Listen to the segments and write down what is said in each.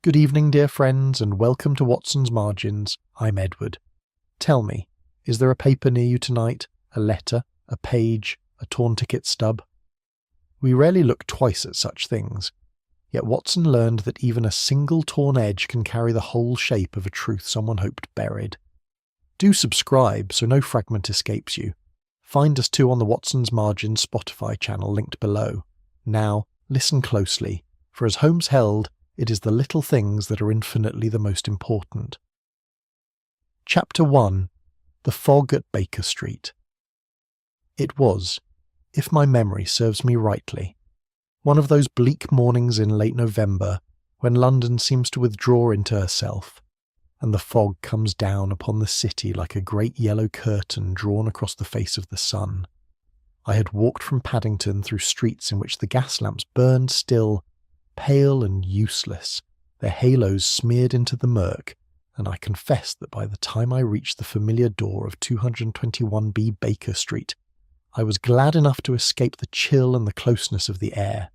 Good evening, dear friends, and welcome to Watson's Margins. I'm Edward. Tell me, is there a paper near you tonight? A letter? A page? A torn ticket stub? We rarely look twice at such things, yet Watson learned that even a single torn edge can carry the whole shape of a truth someone hoped buried. Do subscribe so no fragment escapes you. Find us too on the Watson's Margins Spotify channel linked below. Now, listen closely, for as Holmes held, it is the little things that are infinitely the most important. Chapter 1. The Fog at Baker Street. It was, if my memory serves me rightly, one of those bleak mornings in late November when London seems to withdraw into herself, and the fog comes down upon the city like a great yellow curtain drawn across the face of the sun. I had walked from Paddington through streets in which the gas lamps burned still, pale and useless, their halos smeared into the murk, and I confess that by the time I reached the familiar door of 221B Baker Street, I was glad enough to escape the chill and the closeness of the air.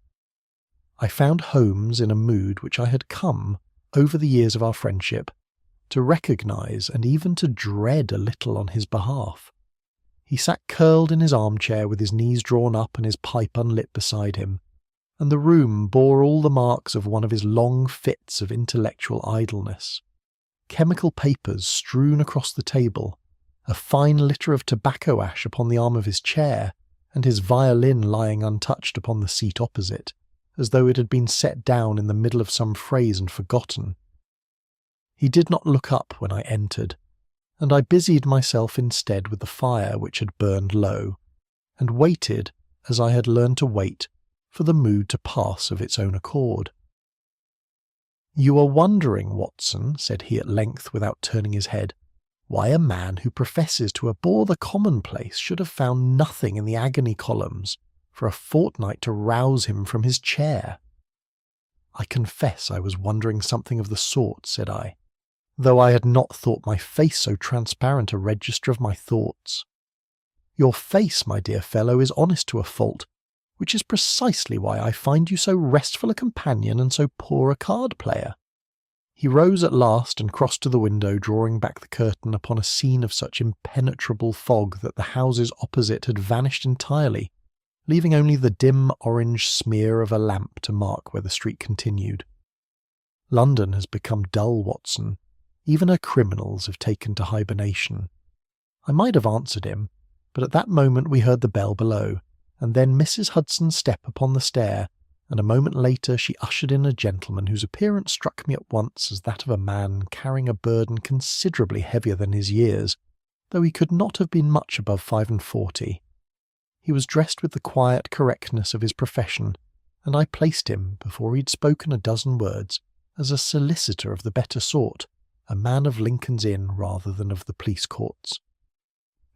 I found Holmes in a mood which I had come, over the years of our friendship, to recognise and even to dread a little on his behalf. He sat curled in his armchair with his knees drawn up and his pipe unlit beside him, and the room bore all the marks of one of his long fits of intellectual idleness. Chemical papers strewn across the table, a fine litter of tobacco ash upon the arm of his chair, and his violin lying untouched upon the seat opposite, as though it had been set down in the middle of some phrase and forgotten. He did not look up when I entered, and I busied myself instead with the fire which had burned low, and waited, as I had learned to wait, for the mood to pass of its own accord. "You are wondering, Watson," said he at length without turning his head, "why a man who professes to abhor the commonplace should have found nothing in the agony columns for a fortnight to rouse him from his chair." "I confess I was wondering something of the sort," said I, though I had not thought my face so transparent a register of my thoughts. "Your face, my dear fellow, is honest to a fault, which is precisely why I find you so restful a companion and so poor a card-player." He rose at last and crossed to the window, drawing back the curtain upon a scene of such impenetrable fog that the houses opposite had vanished entirely, leaving only the dim orange smear of a lamp to mark where the street continued. "London has become dull, Watson. Even her criminals have taken to hibernation." I might have answered him, but at that moment we heard the bell below, and then Mrs. Hudson's step upon the stair, and a moment later she ushered in a gentleman whose appearance struck me at once as that of a man carrying a burden considerably heavier than his years, though he could not have been much above 45. He was dressed with the quiet correctness of his profession, and I placed him, before he had spoken a dozen words, as a solicitor of the better sort, a man of Lincoln's Inn rather than of the police courts.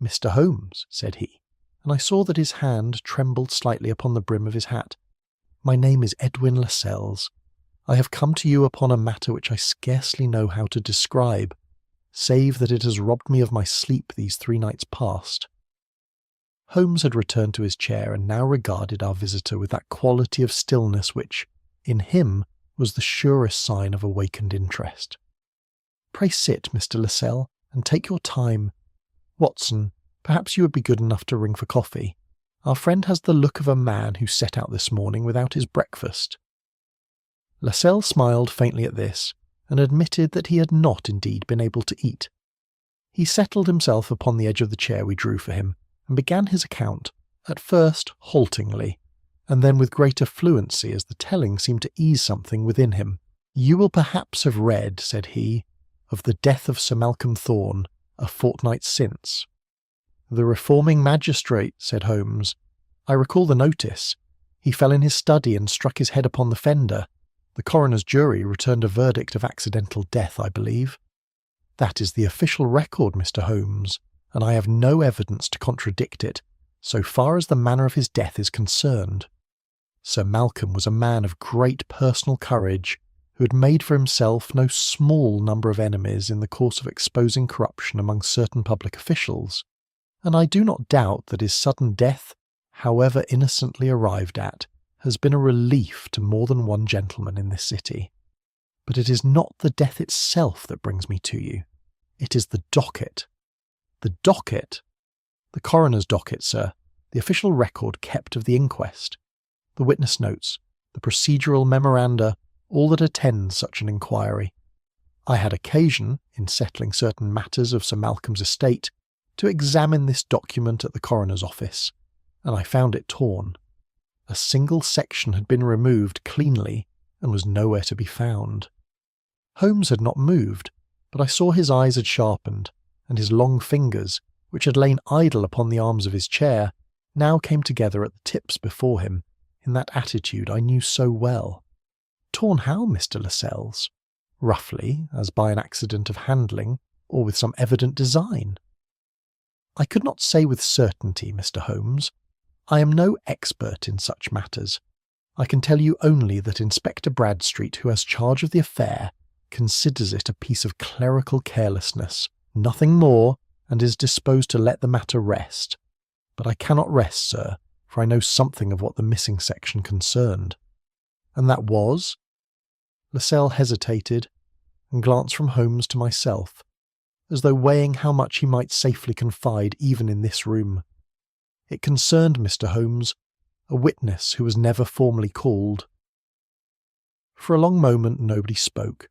"Mr. Holmes," said he, and I saw that his hand trembled slightly upon the brim of his hat. "My name is Edwin Lascelles. I have come to you upon a matter which I scarcely know how to describe, save that it has robbed me of my sleep these 3 nights past." Holmes had returned to his chair and now regarded our visitor with that quality of stillness which, in him, was the surest sign of awakened interest. "Pray sit, Mr. Lascelles, and take your time. Watson, perhaps you would be good enough to ring for coffee. Our friend has the look of a man who set out this morning without his breakfast." Lascelles smiled faintly at this, and admitted that he had not indeed been able to eat. He settled himself upon the edge of the chair we drew for him, and began his account, at first haltingly, and then with greater fluency as the telling seemed to ease something within him. "You will perhaps have read," said he, "of the death of Sir Malcolm Thorne, a fortnight since." "The reforming magistrate," said Holmes. "I recall the notice. He fell in his study and struck his head upon the fender. The coroner's jury returned a verdict of accidental death, I believe." "That is the official record, Mr. Holmes, and I have no evidence to contradict it, so far as the manner of his death is concerned. Sir Malcolm was a man of great personal courage, who had made for himself no small number of enemies in the course of exposing corruption among certain public officials, and I do not doubt that his sudden death, however innocently arrived at, has been a relief to more than one gentleman in this city." But it is not the death itself that brings me to you. It is the docket. The docket? The coroner's docket, sir. The official record kept of the inquest. The witness notes, the procedural memoranda, all that attends such an inquiry. I had occasion, in settling certain matters of Sir Malcolm's estate, to examine this document at the coroner's office, and I found it torn. A single section had been removed cleanly and was nowhere to be found. Holmes had not moved, but I saw his eyes had sharpened, and his long fingers, which had lain idle upon the arms of his chair, now came together at the tips before him, in that attitude I knew so well. Torn how, Mr. Lascelles? Roughly, as by an accident of handling, or with some evident design? I could not say with certainty, Mr. Holmes. I am no expert in such matters. I can tell you only that Inspector Bradstreet, who has charge of the affair, considers it a piece of clerical carelessness, nothing more, and is disposed to let the matter rest. But I cannot rest, sir, for I know something of what the missing section concerned. And that was? Lascelles hesitated, and glanced from Holmes to myself, as though weighing how much he might safely confide even in this room. It concerned, Mr. Holmes, a witness who was never formally called. For a long moment nobody spoke.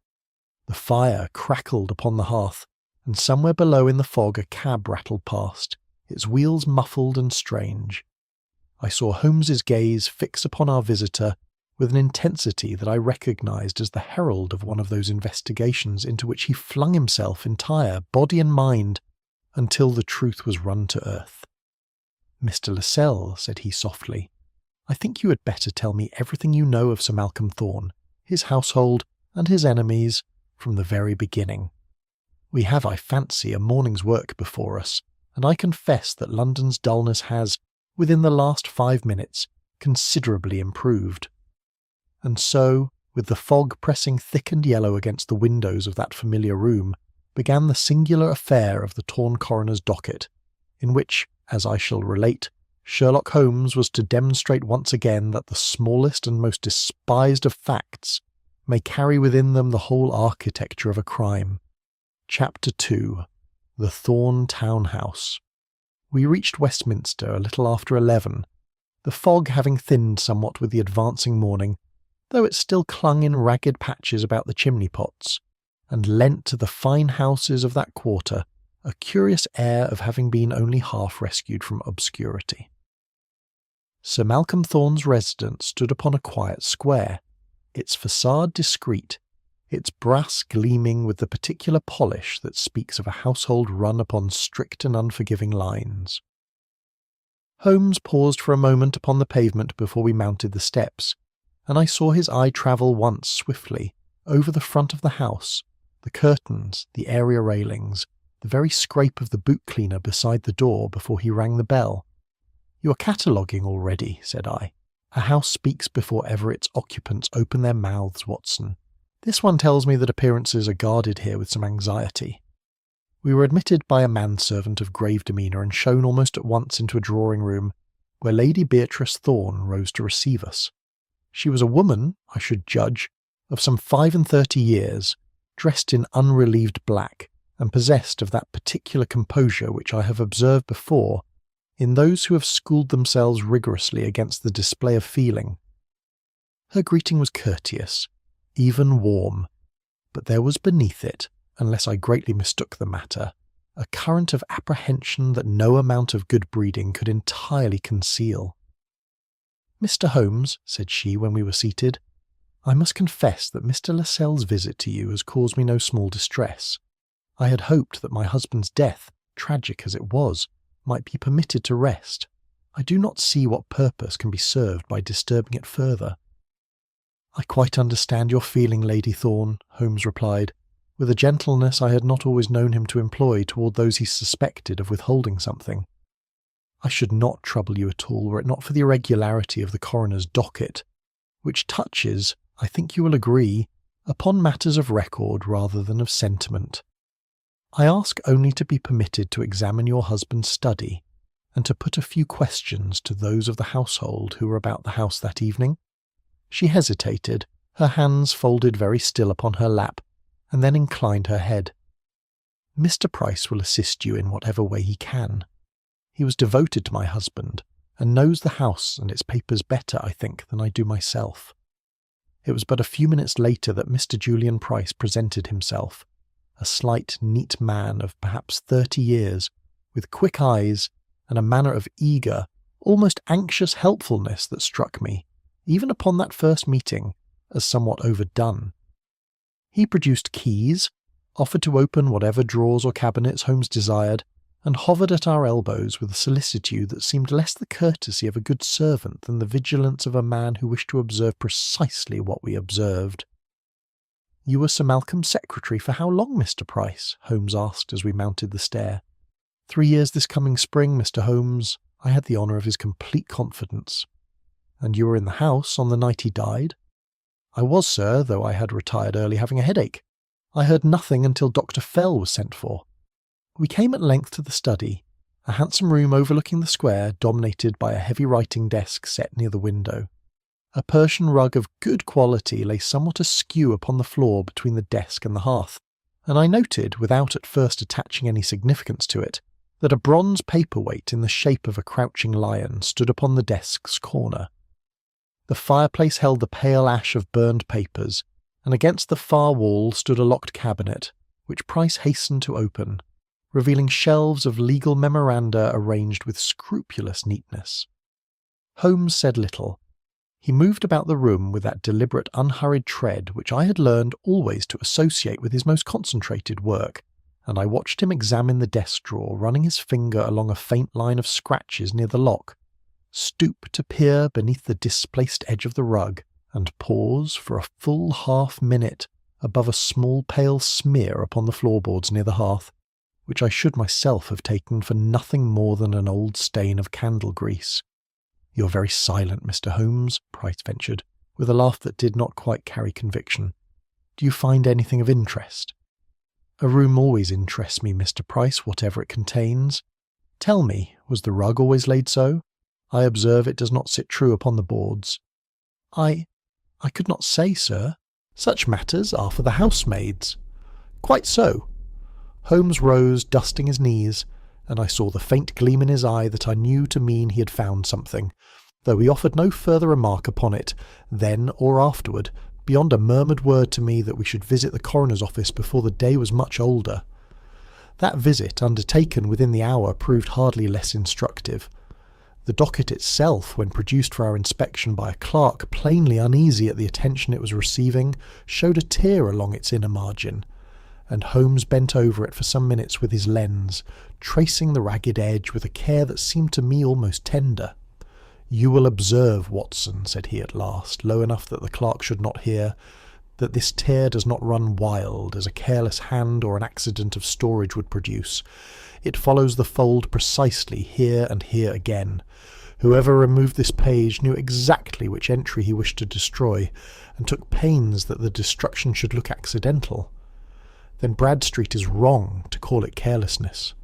The fire crackled upon the hearth, and somewhere below in the fog a cab rattled past, its wheels muffled and strange. I saw Holmes's gaze fix upon our visitor with an intensity that I recognised as the herald of one of those investigations into which he flung himself entire, body and mind, until the truth was run to earth. "Mr. Lascelles," said he softly, "I think you had better tell me everything you know of Sir Malcolm Thorne, his household, and his enemies, from the very beginning. We have, I fancy, a morning's work before us, and I confess that London's dullness has, within the last 5 minutes, considerably improved." And so, with the fog pressing thick and yellow against the windows of that familiar room, began the singular affair of the torn coroner's docket, in which, as I shall relate, Sherlock Holmes was to demonstrate once again that the smallest and most despised of facts may carry within them the whole architecture of a crime. Chapter 2. The Thorne Town House. We reached Westminster a little after 11, the fog having thinned somewhat with the advancing morning, though it still clung in ragged patches about the chimney-pots, and lent to the fine houses of that quarter a curious air of having been only half rescued from obscurity. Sir Malcolm Thorne's residence stood upon a quiet square, its facade discreet, its brass gleaming with the particular polish that speaks of a household run upon strict and unforgiving lines. Holmes paused for a moment upon the pavement before we mounted the steps, and I saw his eye travel once swiftly over the front of the house, the curtains, the area railings, the very scrape of the boot cleaner beside the door before he rang the bell. "You are cataloguing already," said I. "A house speaks before ever its occupants open their mouths, Watson. This one tells me that appearances are guarded here with some anxiety." We were admitted by a manservant of grave demeanour and shown almost at once into a drawing-room, where Lady Beatrice Thorne rose to receive us. She was a woman, I should judge, of some 35 years, dressed in unrelieved black, and possessed of that particular composure which I have observed before in those who have schooled themselves rigorously against the display of feeling. Her greeting was courteous, even warm, but there was beneath it, unless I greatly mistook the matter, a current of apprehension that no amount of good breeding could entirely conceal. "Mr. Holmes," said she when we were seated, "I must confess that Mr. Lascelles' visit to you has caused me no small distress. I had hoped that my husband's death, tragic as it was, might be permitted to rest. I do not see what purpose can be served by disturbing it further." "I quite understand your feeling, Lady Thorne," Holmes replied, with a gentleness I had not always known him to employ toward those he suspected of withholding something. "I should not trouble you at all were it not for the irregularity of the coroner's docket, which touches, I think you will agree, upon matters of record rather than of sentiment. I ask only to be permitted to examine your husband's study, and to put a few questions to those of the household who were about the house that evening." She hesitated, Her hands folded very still upon her lap, and then inclined her head. "Mr. Price will assist you in whatever way he can. He was devoted to my husband, and knows the house and its papers better, I think, than I do myself." It was but a few minutes later that Mr. Julian Price presented himself, a slight, neat man of perhaps 30 years, with quick eyes and a manner of eager, almost anxious helpfulness that struck me, even upon that first meeting, as somewhat overdone. He produced keys, offered to open whatever drawers or cabinets Holmes desired, and hovered at our elbows with a solicitude that seemed less the courtesy of a good servant than the vigilance of a man who wished to observe precisely what we observed. "You were Sir Malcolm's secretary for how long, Mr. Price?" Holmes asked as we mounted the stair. "3 years this coming spring, Mr. Holmes. I had the honour of his complete confidence." "And you were in the house on the night he died?" "I was, sir, though I had retired early having a headache. I heard nothing until Dr. Fell was sent for." We came at length to the study, a handsome room overlooking the square, dominated by a heavy writing desk set near the window. A Persian rug of good quality lay somewhat askew upon the floor between the desk and the hearth, and I noted, without at first attaching any significance to it, that a bronze paperweight in the shape of a crouching lion stood upon the desk's corner. The fireplace held the pale ash of burned papers, and against the far wall stood a locked cabinet, which Price hastened to open, revealing shelves of legal memoranda arranged with scrupulous neatness. Holmes said little. He moved about the room with that deliberate, unhurried tread which I had learned always to associate with his most concentrated work, and I watched him examine the desk drawer, running his finger along a faint line of scratches near the lock, stoop to peer beneath the displaced edge of the rug, and pause for a full half-minute above a small pale smear upon the floorboards near the hearth, which I should myself have taken for nothing more than an old stain of candle grease. "You're very silent, Mr. Holmes," Price ventured, with a laugh that did not quite carry conviction. "Do you find anything of interest?" "A room always interests me, Mr. Price, whatever it contains. Tell me, was the rug always laid so? I observe it does not sit true upon the boards." I could not say, sir. Such matters are for the housemaids." "Quite so." Holmes rose, dusting his knees, and I saw the faint gleam in his eye that I knew to mean he had found something, though he offered no further remark upon it, then or afterward, beyond a murmured word to me that we should visit the coroner's office before the day was much older. That visit, undertaken within the hour, proved hardly less instructive. The docket itself, when produced for our inspection by a clerk plainly uneasy at the attention it was receiving, showed a tear along its inner margin, and Holmes bent over it for some minutes with his lens, tracing the ragged edge with a care that seemed to me almost tender. "You will observe, Watson," said he at last, low enough that the clerk should not hear, "that this tear does not run wild, as a careless hand or an accident of storage would produce. It follows the fold precisely, here and here again. Whoever removed this page knew exactly which entry he wished to destroy, and took pains that the destruction should look accidental. Then Bradstreet is wrong to call it carelessness."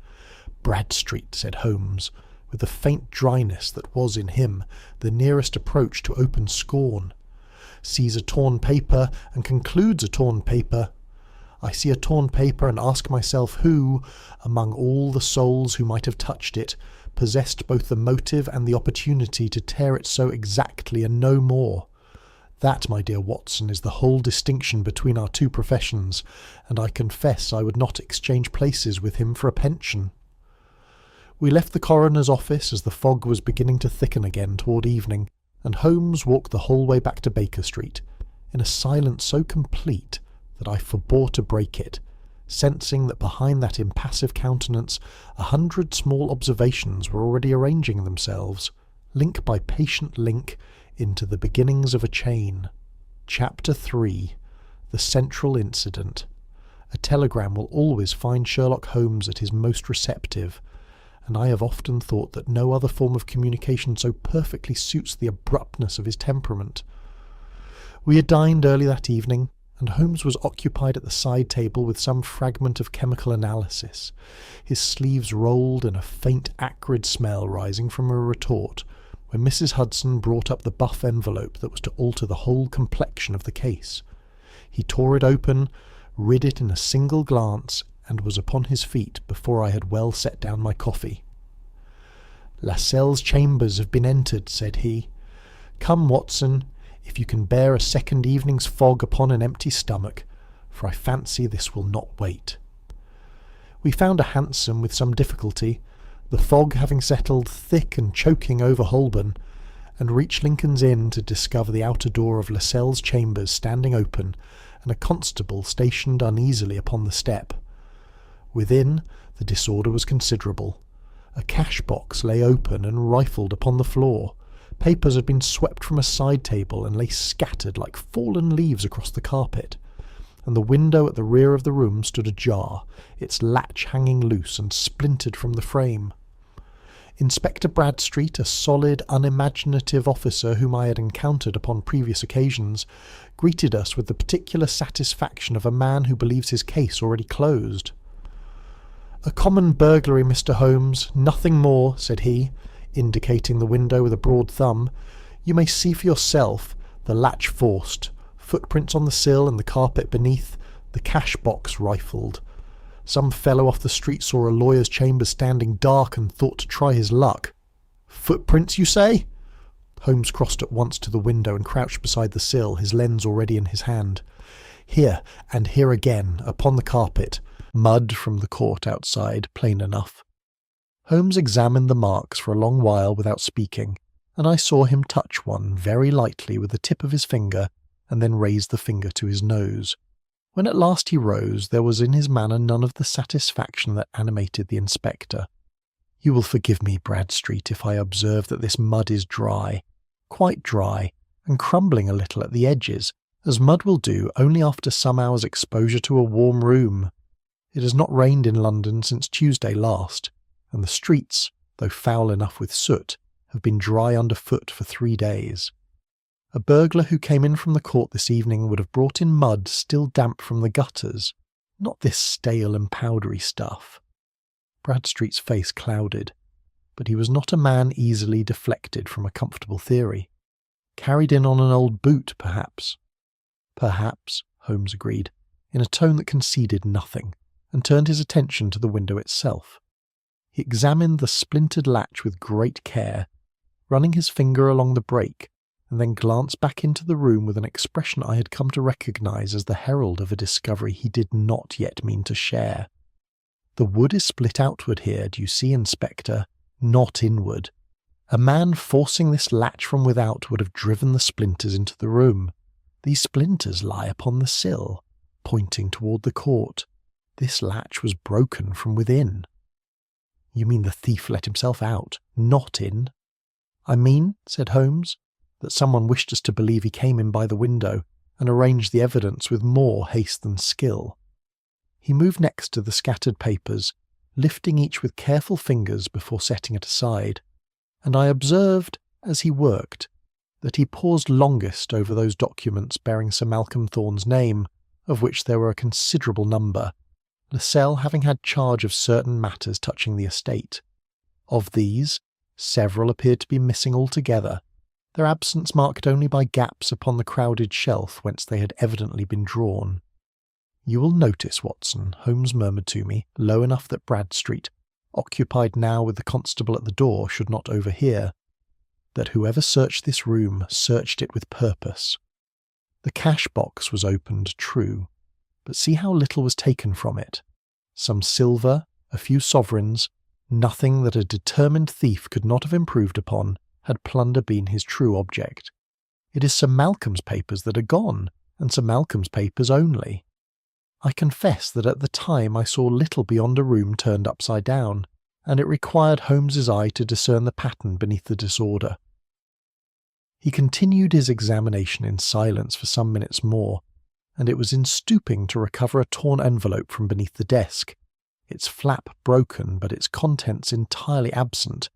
"Bradstreet," said Holmes, with the faint dryness that was in him the nearest approach to open scorn, "sees a torn paper and concludes a torn paper. I see a torn paper and ask myself who, among all the souls who might have touched it, possessed both the motive and the opportunity to tear it so exactly and no more. That, my dear Watson, is the whole distinction between our two professions, and I confess I would not exchange places with him for a pension." We left the coroner's office as the fog was beginning to thicken again toward evening, and Holmes walked the whole way back to Baker Street, in a silence so complete that I forbore to break it, sensing that behind that impassive countenance 100 small observations were already arranging themselves, link by patient link, into the beginnings of a chain. Chapter 3. The Central Incident. A telegram will always find Sherlock Holmes at his most receptive, and I have often thought that no other form of communication so perfectly suits the abruptness of his temperament. We had dined early that evening, and Holmes was occupied at the side table with some fragment of chemical analysis, his sleeves rolled and a faint acrid smell rising from a retort, when Mrs. Hudson brought up the buff envelope that was to alter the whole complexion of the case. He tore it open, read it in a single glance, and was upon his feet before I had well set down my coffee. "Lascelles' chambers have been entered," said he. "Come, Watson, if you can bear a second evening's fog upon an empty stomach, for I fancy this will not wait." We found a hansom with some difficulty, the fog having settled thick and choking over Holborn, and reached Lincoln's Inn to discover the outer door of Lascelles' chambers standing open, and a constable stationed uneasily upon the step. Within, the disorder was considerable. A cash-box lay open and rifled upon the floor. Papers had been swept from a side table and lay scattered like fallen leaves across the carpet, and the window at the rear of the room stood ajar, its latch hanging loose and splintered from the frame. Inspector Bradstreet, a solid, unimaginative officer whom I had encountered upon previous occasions, greeted us with the particular satisfaction of a man who believes his case already closed. "A common burglary, Mr. Holmes, nothing more," said he, indicating the window with a broad thumb. "You may see for yourself, the latch forced, footprints on the sill and the carpet beneath, the cash-box rifled. Some fellow off the street saw a lawyer's chambers standing dark and thought to try his luck." "Footprints, you say?" Holmes crossed at once to the window and crouched beside the sill, his lens already in his hand. "Here, and here again, upon the carpet. Mud from the court outside, plain enough." Holmes examined the marks for a long while without speaking, and I saw him touch one very lightly with the tip of his finger, and then raise the finger to his nose. When at last he rose, there was in his manner none of the satisfaction that animated the inspector. "You will forgive me, Bradstreet, if I observe that this mud is dry, quite dry, and crumbling a little at the edges, as mud will do only after some hours' exposure to a warm room. It has not rained in London since Tuesday last, and the streets, though foul enough with soot, have been dry underfoot for 3 days. A burglar who came in from the court this evening would have brought in mud still damp from the gutters, not this stale and powdery stuff." Bradstreet's face clouded, but he was not a man easily deflected from a comfortable theory. "Carried in on an old boot, perhaps." "Perhaps," Holmes agreed, in a tone that conceded nothing, and turned his attention to the window itself. He examined the splintered latch with great care, running his finger along the break, and then glanced back into the room with an expression I had come to recognise as the herald of a discovery he did not yet mean to share. "The wood is split outward here, do you see, Inspector, not inward. A man forcing this latch from without would have driven the splinters into the room. These splinters lie upon the sill, pointing toward the court. This latch was broken from within." "You mean the thief let himself out, not in?" "I mean," said Holmes, "that someone wished us to believe he came in by the window, and arranged the evidence with more haste than skill." He moved next to the scattered papers, lifting each with careful fingers before setting it aside, and I observed, as he worked, that he paused longest over those documents bearing Sir Malcolm Thorne's name, of which there were a considerable number, Lascelles having had charge of certain matters touching the estate. Of these, several appeared to be missing altogether, their absence marked only by gaps upon the crowded shelf whence they had evidently been drawn. "You will notice, Watson," Holmes murmured to me, low enough that Bradstreet, occupied now with the constable at the door, should not overhear, "that whoever searched this room searched it with purpose. The cash-box was opened, true, but see how little was taken from it. Some silver, a few sovereigns, nothing that a determined thief could not have improved upon, had plunder been his true object. It is Sir Malcolm's papers that are gone, and Sir Malcolm's papers only. I confess that at the time I saw little beyond a room turned upside down, and it required Holmes's eye to discern the pattern beneath the disorder." He continued his examination in silence for some minutes more, and it was in stooping to recover a torn envelope from beneath the desk, its flap broken but its contents entirely absent,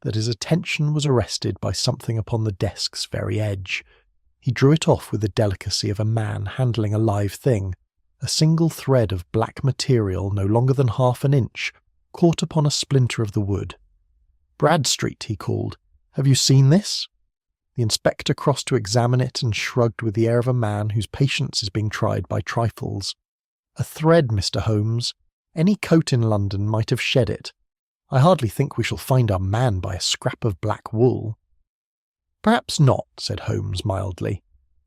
that his attention was arrested by something upon the desk's very edge. He drew it off with the delicacy of a man handling a live thing. A single thread of black material no longer than half an inch caught upon a splinter of the wood. "Bradstreet," he called, Have you seen this?" The inspector crossed to examine it and shrugged with the air of a man whose patience is being tried by trifles. "A thread, Mr. Holmes. Any coat in London might have shed it. I hardly think we shall find our man by a scrap of black wool." "Perhaps not," said Holmes mildly,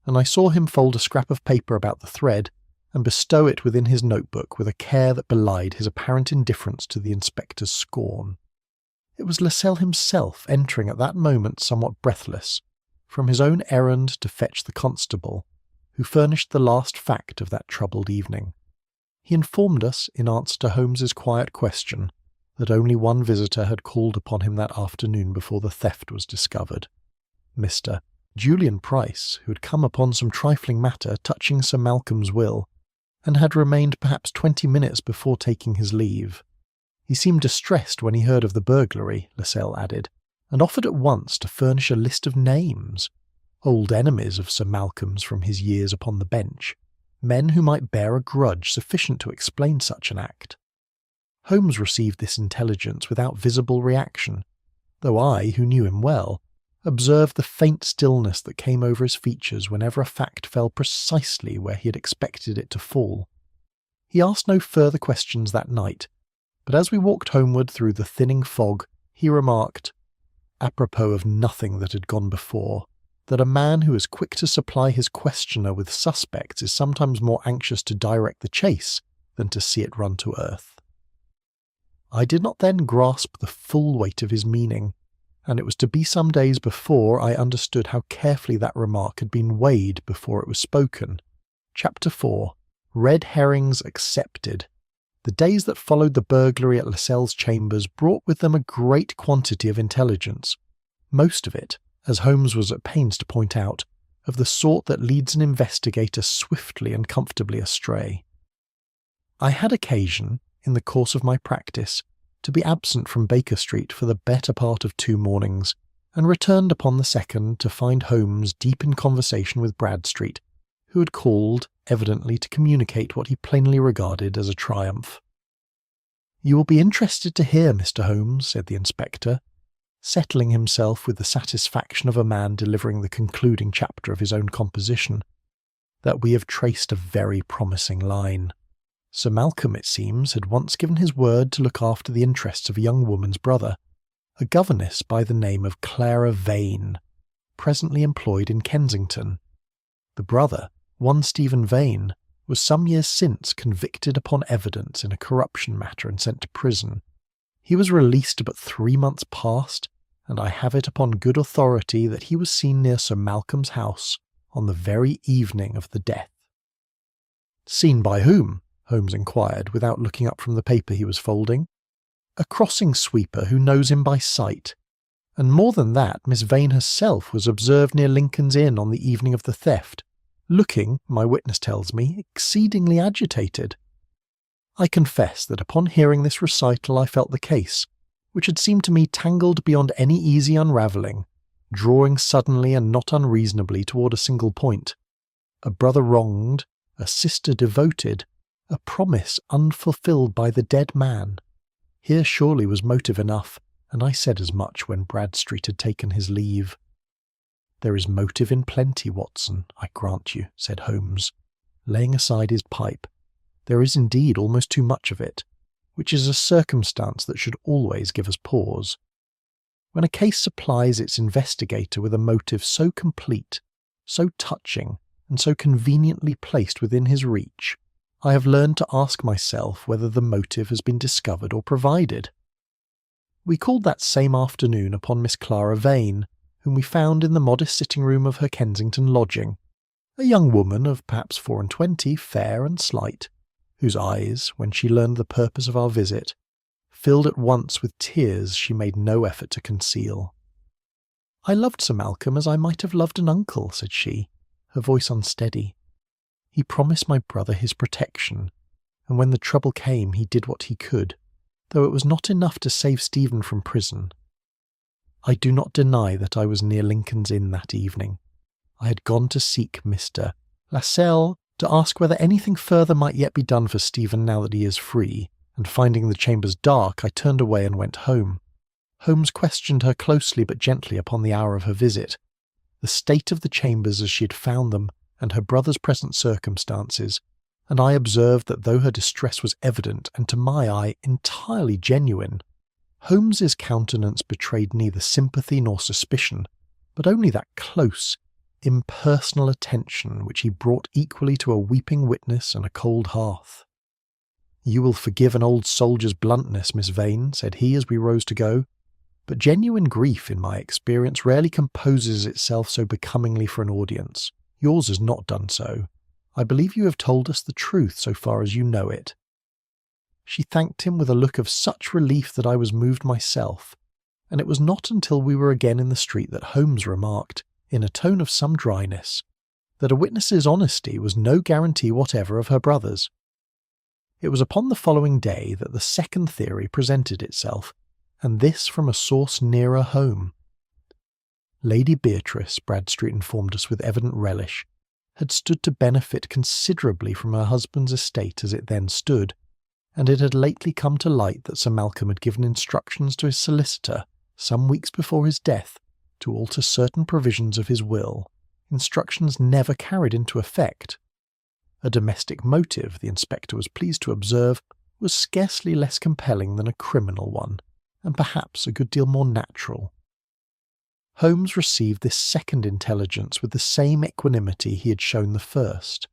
and I saw him fold a scrap of paper about the thread and bestow it within his notebook with a care that belied his apparent indifference to the inspector's scorn. It was Lascelles himself entering at that moment somewhat breathless, from his own errand to fetch the constable, who furnished the last fact of that troubled evening. He informed us, in answer to Holmes's quiet question, that only one visitor had called upon him that afternoon before the theft was discovered. Mr. Julian Price, who had come upon some trifling matter touching Sir Malcolm's will, and had remained perhaps 20 minutes before taking his leave. He seemed distressed when he heard of the burglary, Lascelles added, and offered at once to furnish a list of names, old enemies of Sir Malcolm's from his years upon the bench, men who might bear a grudge sufficient to explain such an act. Holmes received this intelligence without visible reaction, though I, who knew him well, observed the faint stillness that came over his features whenever a fact fell precisely where he had expected it to fall. He asked no further questions that night, but as we walked homeward through the thinning fog, he remarked, apropos of nothing that had gone before, that a man who is quick to supply his questioner with suspects is sometimes more anxious to direct the chase than to see it run to earth. I did not then grasp the full weight of his meaning, and it was to be some days before I understood how carefully that remark had been weighed before it was spoken. Chapter 4. Red Herrings Accepted. The days that followed the burglary at Lascelles' chambers brought with them a great quantity of intelligence, most of it, as Holmes was at pains to point out, of the sort that leads an investigator swiftly and comfortably astray. I had occasion, in the course of my practice, to be absent from Baker Street for the better part of 2 mornings, and returned upon the second to find Holmes deep in conversation with Bradstreet, who had called, evidently to communicate what he plainly regarded as a triumph. "You will be interested to hear, Mr. Holmes," said the inspector, settling himself with the satisfaction of a man delivering the concluding chapter of his own composition, "that we have traced a very promising line. Sir Malcolm, it seems, had once given his word to look after the interests of a young woman's brother, a governess by the name of Clara Vane, presently employed in Kensington. The brother, one Stephen Vane, was some years since convicted upon evidence in a corruption matter and sent to prison. He was released but 3 months past, and I have it upon good authority that he was seen near Sir Malcolm's house on the very evening of the death." "Seen by whom?" Holmes inquired, without looking up from the paper he was folding. "A crossing sweeper who knows him by sight. And more than that, Miss Vane herself was observed near Lincoln's Inn on the evening of the theft, looking, my witness tells me, exceedingly agitated." I confess that upon hearing this recital I felt the case, which had seemed to me tangled beyond any easy unravelling, drawing suddenly and not unreasonably toward a single point. A brother wronged, a sister devoted, a promise unfulfilled by the dead man. Here surely was motive enough, and I said as much when Bradstreet had taken his leave. "There is motive in plenty, Watson, I grant you," said Holmes, laying aside his pipe. "There is indeed almost too much of it, which is a circumstance that should always give us pause. When a case supplies its investigator with a motive so complete, so touching, and so conveniently placed within his reach, I have learned to ask myself whether the motive has been discovered or provided. We called that same afternoon upon Miss Clara Vane, whom we found in the modest sitting-room of her Kensington lodging, a young woman of perhaps 24, fair and slight, whose eyes, when she learned the purpose of our visit, filled at once with tears she made no effort to conceal. "I loved Sir Malcolm as I might have loved an uncle," said she, her voice unsteady. "He promised my brother his protection, and when the trouble came he did what he could, though it was not enough to save Stephen from prison. I do not deny that I was near Lincoln's Inn that evening. I had gone to seek Mr. Lascelles to ask whether anything further might yet be done for Stephen now that he is free, and finding the chambers dark, I turned away and went home. Holmes questioned her closely but gently upon the hour of her visit, the state of the chambers as she had found them, and her brother's present circumstances, and I observed that though her distress was evident and to my eye entirely genuine, Holmes's countenance betrayed neither sympathy nor suspicion, but only that close, impersonal attention which he brought equally to a weeping witness and a cold hearth. "You will forgive an old soldier's bluntness, Miss Vane," said he as we rose to go, "but genuine grief, in my experience, rarely composes itself so becomingly for an audience. Yours has not done so. I believe you have told us the truth so far as you know it." She thanked him with a look of such relief that I was moved myself, and it was not until we were again in the street that Holmes remarked, in a tone of some dryness, that a witness's honesty was no guarantee whatever of her brother's. It was upon the following day that the second theory presented itself, and this from a source nearer home. Lady Beatrice, Bradstreet informed us with evident relish, had stood to benefit considerably from her husband's estate as it then stood, and it had lately come to light that Sir Malcolm had given instructions to his solicitor, some weeks before his death, to alter certain provisions of his will, instructions never carried into effect. A domestic motive, the inspector was pleased to observe, was scarcely less compelling than a criminal one, and perhaps a good deal more natural. Holmes received this second intelligence with the same equanimity he had shown the first.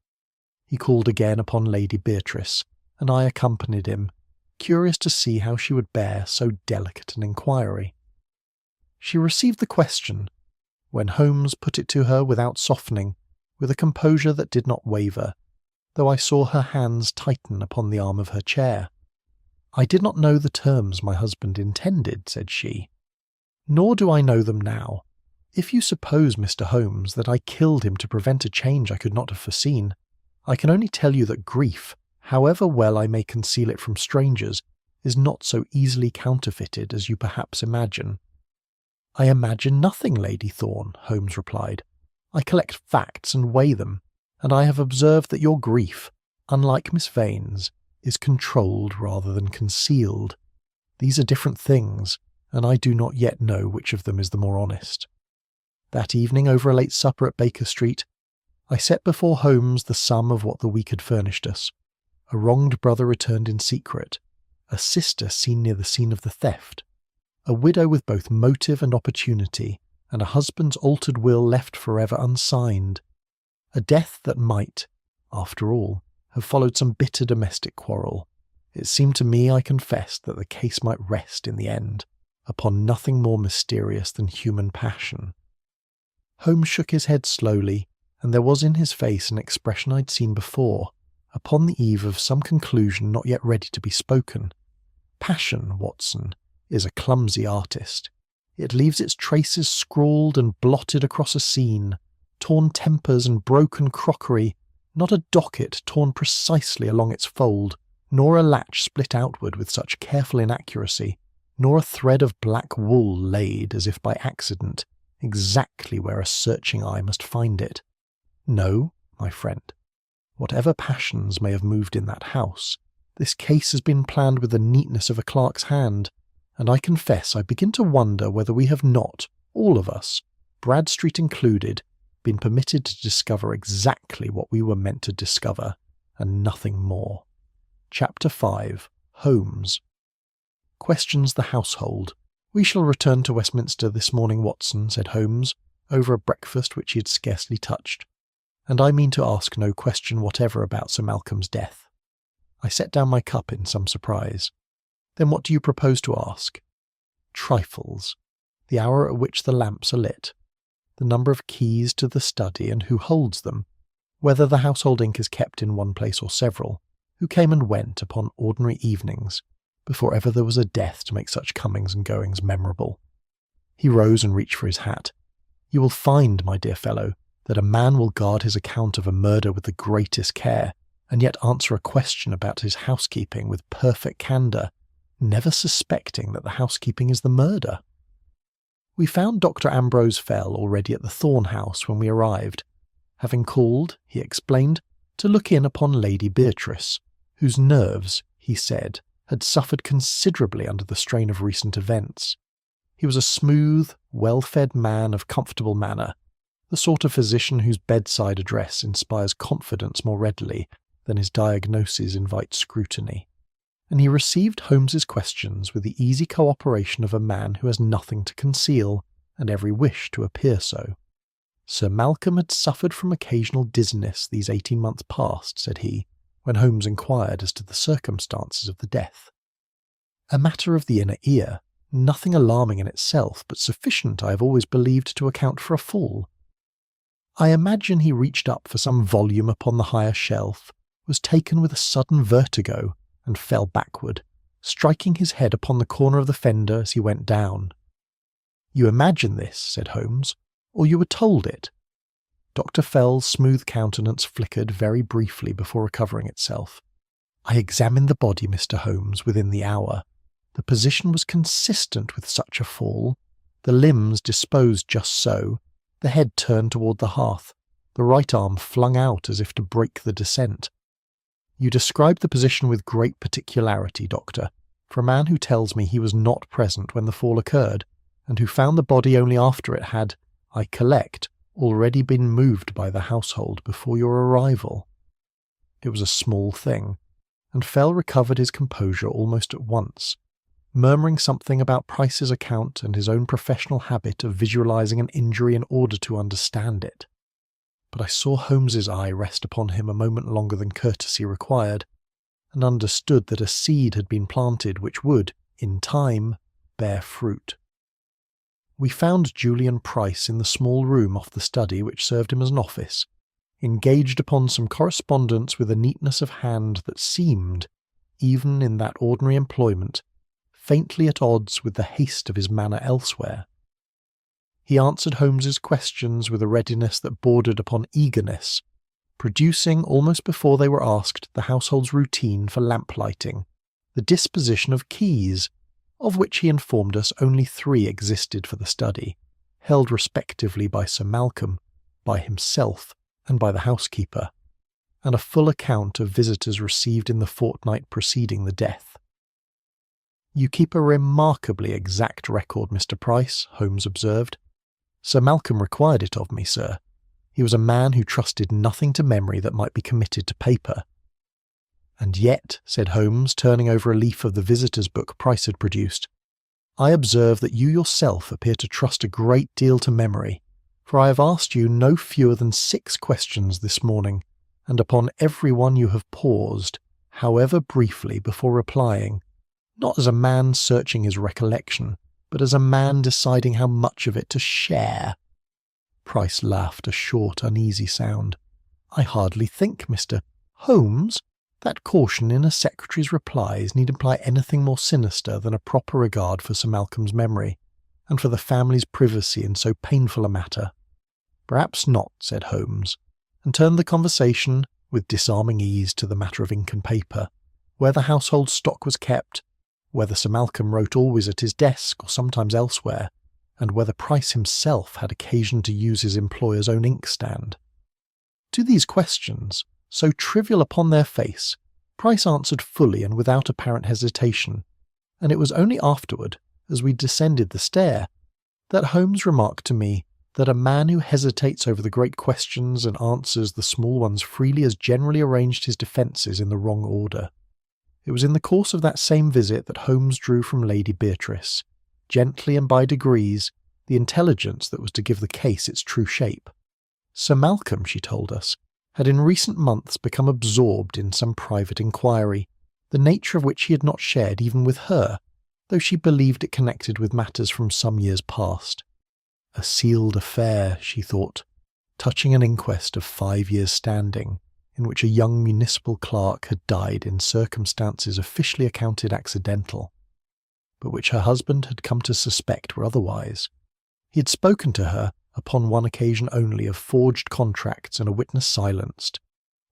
He called again upon Lady Beatrice, and I accompanied him, curious to see how she would bear so delicate an inquiry. She received the question, when Holmes put it to her without softening, with a composure that did not waver, though I saw her hands tighten upon the arm of her chair. "I did not know the terms my husband intended," said she. "Nor do I know them now. If you suppose, Mr. Holmes, that I killed him to prevent a change I could not have foreseen, I can only tell you that grief, however well I may conceal it from strangers, is not so easily counterfeited as you perhaps imagine." "I imagine nothing, Lady Thorne," Holmes replied. "I collect facts and weigh them, and I have observed that your grief, unlike Miss Vane's, is controlled rather than concealed. These are different things, and I do not yet know which of them is the more honest." That evening, over a late supper at Baker Street, I set before Holmes the sum of what the week had furnished us. A wronged brother returned in secret, a sister seen near the scene of the theft, a widow with both motive and opportunity, and a husband's altered will left forever unsigned, a death that might, after all, have followed some bitter domestic quarrel. It seemed to me, I confess, that the case might rest in the end upon nothing more mysterious than human passion. Holmes shook his head slowly, and there was in his face an expression I'd seen before, upon the eve of some conclusion not yet ready to be spoken. Passion, Watson, is a clumsy artist. It leaves its traces scrawled and blotted across a scene, torn tempers and broken crockery, not a docket torn precisely along its fold, nor a latch split outward with such careful inaccuracy, nor a thread of black wool laid, as if by accident, exactly where a searching eye must find it. No, my friend, whatever passions may have moved in that house, this case has been planned with the neatness of a clerk's hand, and I confess I begin to wonder whether we have not, all of us, Bradstreet included, been permitted to discover exactly what we were meant to discover, and nothing more. Chapter 5. Holmes questions the household. "We shall return to Westminster this morning, Watson," said Holmes, over a breakfast which he had scarcely touched, "and I mean to ask no question whatever about Sir Malcolm's death." I set down my cup in some surprise. "Then what do you propose to ask?" "Trifles. The hour at which the lamps are lit, the number of keys to the study and who holds them, whether the household ink is kept in one place or several, who came and went upon ordinary evenings, before ever there was a death to make such comings and goings memorable." He rose and reached for his hat. "You will find, my dear fellow, that a man will guard his account of a murder with the greatest care, and yet answer a question about his housekeeping with perfect candour, never suspecting that the housekeeping is the murder." We found Dr. Ambrose Fell already at the Thorne house when we arrived, having called, he explained, to look in upon Lady Beatrice, whose nerves, he said, had suffered considerably under the strain of recent events. He was a smooth, well-fed man of comfortable manner, the sort of physician whose bedside address inspires confidence more readily than his diagnoses invite scrutiny. And he received Holmes's questions with the easy cooperation of a man who has nothing to conceal and every wish to appear so. Sir Malcolm had suffered from occasional dizziness these 18 months past, said he, when Holmes inquired as to the circumstances of the death. A matter of the inner ear, nothing alarming in itself, but sufficient, I have always believed, to account for a fall. I imagine he reached up for some volume upon the higher shelf, was taken with a sudden vertigo, and fell backward, striking his head upon the corner of the fender as he went down. You imagine this, said Holmes, or you were told it? Dr. Fell's smooth countenance flickered very briefly before recovering itself. I examined the body, Mr. Holmes, within the hour. The position was consistent with such a fall, the limbs disposed just so, the head turned toward the hearth, the right arm flung out as if to break the descent. You describe the position with great particularity, Doctor, for a man who tells me he was not present when the fall occurred, and who found the body only after it had, I collect, already been moved by the household before your arrival. It was a small thing, and Fell recovered his composure almost at once, murmuring something about Price's account and his own professional habit of visualizing an injury in order to understand it. But I saw Holmes's eye rest upon him a moment longer than courtesy required, and understood that a seed had been planted which would, in time, bear fruit. We found Julian Price in the small room off the study which served him as an office, engaged upon some correspondence with a neatness of hand that seemed, even in that ordinary employment, faintly at odds with the haste of his manner elsewhere. He answered Holmes's questions with a readiness that bordered upon eagerness, producing, almost before they were asked, the household's routine for lamp-lighting, the disposition of keys, of which he informed us only 3 existed for the study, held respectively by Sir Malcolm, by himself, and by the housekeeper, and a full account of visitors received in the fortnight preceding the death. You keep a remarkably exact record, Mr. Price, Holmes observed. Sir Malcolm required it of me, sir. He was a man who trusted nothing to memory that might be committed to paper. And yet, said Holmes, turning over a leaf of the visitor's book Price had produced, I observe that you yourself appear to trust a great deal to memory, for I have asked you no fewer than 6 questions this morning, and upon every one you have paused, however briefly, before replying, not as a man searching his recollection, but as a man deciding how much of it to share. Price laughed a short, uneasy sound. I hardly think, Mr. Holmes, that caution in a secretary's replies need imply anything more sinister than a proper regard for Sir Malcolm's memory, and for the family's privacy in so painful a matter. Perhaps not, said Holmes, and turned the conversation with disarming ease to the matter of ink and paper, where the household stock was kept, whether Sir Malcolm wrote always at his desk or sometimes elsewhere, and whether Price himself had occasion to use his employer's own inkstand. To these questions, so trivial upon their face, Price answered fully and without apparent hesitation, and it was only afterward, as we descended the stair, that Holmes remarked to me that a man who hesitates over the great questions and answers the small ones freely has generally arranged his defences in the wrong order. It was in the course of that same visit that Holmes drew from Lady Beatrice, gently and by degrees, the intelligence that was to give the case its true shape. Sir Malcolm, she told us, had in recent months become absorbed in some private inquiry, the nature of which he had not shared even with her, though she believed it connected with matters from some years past. A sealed affair, she thought, touching an inquest of 5 years' standing, in which a young municipal clerk had died in circumstances officially accounted accidental, but which her husband had come to suspect were otherwise. He had spoken to her, upon one occasion only, of forged contracts and a witness silenced,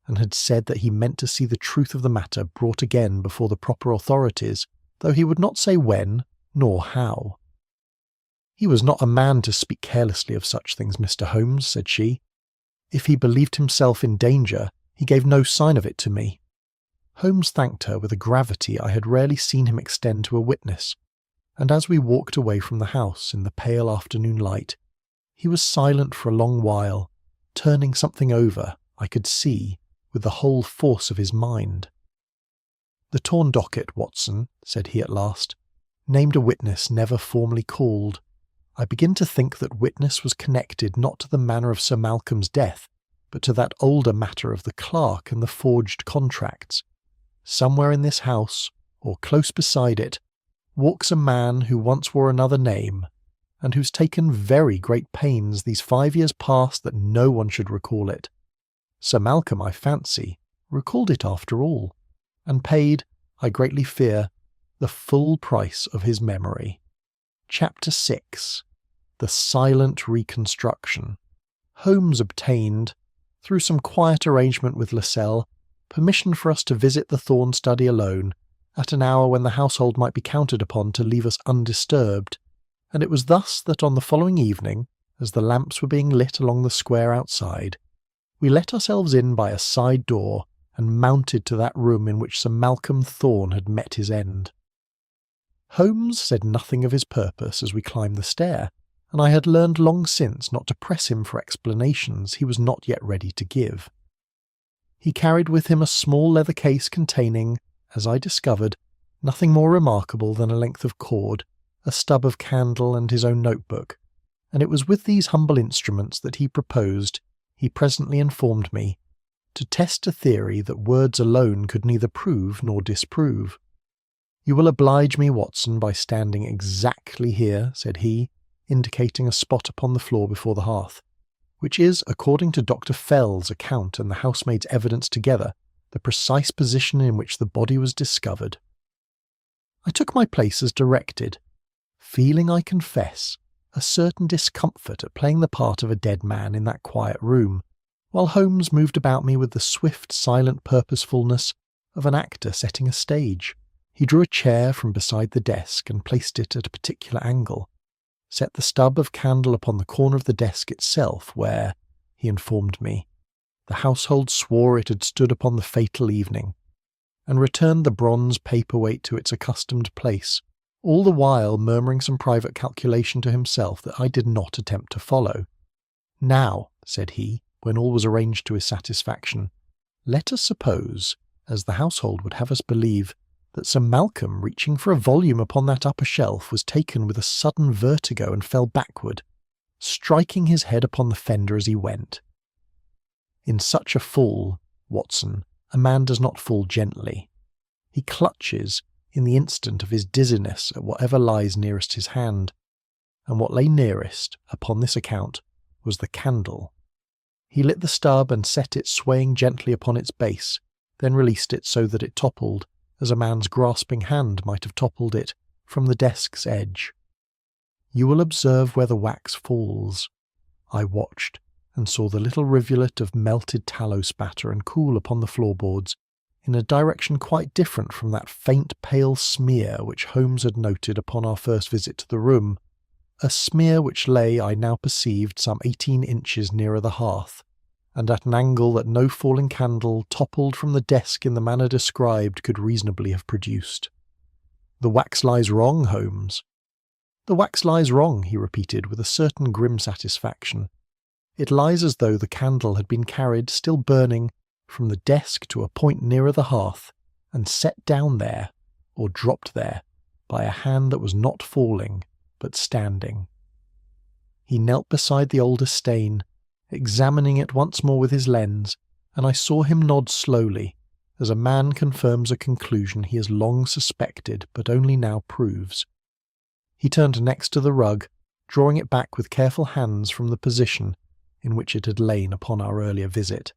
and had said that he meant to see the truth of the matter brought again before the proper authorities, though he would not say when, nor how. He was not a man to speak carelessly of such things, Mr. Holmes, said she. If he believed himself in danger, he gave no sign of it to me. Holmes thanked her with a gravity I had rarely seen him extend to a witness, and as we walked away from the house in the pale afternoon light, he was silent for a long while, turning something over, I could see, with the whole force of his mind. "The torn docket, Watson," said he at last, "named a witness never formally called. I begin to think that witness was connected not to the manner of Sir Malcolm's death, but to that older matter of the clerk and the forged contracts. Somewhere in this house, or close beside it, walks a man who once wore another name, and who's taken very great pains these 5 years past that no one should recall it. Sir Malcolm, I fancy, recalled it after all, and paid, I greatly fear, the full price of his memory." Chapter 6. The Silent Reconstruction. Holmes obtained, through some quiet arrangement with Lascelles, permission for us to visit the Thorn study alone, at an hour when the household might be counted upon to leave us undisturbed, and it was thus that on the following evening, as the lamps were being lit along the square outside, we let ourselves in by a side door and mounted to that room in which Sir Malcolm Thorn had met his end. Holmes said nothing of his purpose as we climbed the stair, and I had learned long since not to press him for explanations he was not yet ready to give. He carried with him a small leather case containing, as I discovered, nothing more remarkable than a length of cord, a stub of candle, and his own notebook, and it was with these humble instruments that he proposed, he presently informed me, to test a theory that words alone could neither prove nor disprove. "You will oblige me, Watson, by standing exactly here," said he, indicating a spot upon the floor before the hearth, "which is, according to Dr. Fell's account and the housemaid's evidence together, the precise position in which the body was discovered." I took my place as directed, feeling, I confess, a certain discomfort at playing the part of a dead man in that quiet room, while Holmes moved about me with the swift, silent purposefulness of an actor setting a stage. He drew a chair from beside the desk and placed it at a particular angle, set the stub of candle upon the corner of the desk itself where, he informed me, the household swore it had stood upon the fatal evening, and returned the bronze paperweight to its accustomed place, all the while murmuring some private calculation to himself that I did not attempt to follow. "Now," said he, when all was arranged to his satisfaction, "let us suppose, as the household would have us believe, that Sir Malcolm, reaching for a volume upon that upper shelf, was taken with a sudden vertigo and fell backward, striking his head upon the fender as he went. In such a fall, Watson, a man does not fall gently. He clutches, in the instant of his dizziness, at whatever lies nearest his hand, and what lay nearest, upon this account, was the candle. He lit the stub and set it swaying gently upon its base, then released it so that it toppled, as a man's grasping hand might have toppled it, from the desk's edge. You will observe where the wax falls. I watched, and saw the little rivulet of melted tallow spatter and cool upon the floorboards, in a direction quite different from that faint pale smear which Holmes had noted upon our first visit to the room, a smear which lay, I now perceived, some 18 inches nearer the hearth, and at an angle that no falling candle toppled from the desk in the manner described could reasonably have produced. "The wax lies wrong, Holmes." "The wax lies wrong," he repeated with a certain grim satisfaction. "It lies as though the candle had been carried, still burning, from the desk to a point nearer the hearth, and set down there, or dropped there, by a hand that was not falling, but standing." He knelt beside the older stain, examining it once more with his lens, and I saw him nod slowly, as a man confirms a conclusion he has long suspected but only now proves. He turned next to the rug, drawing it back with careful hands from the position in which it had lain upon our earlier visit,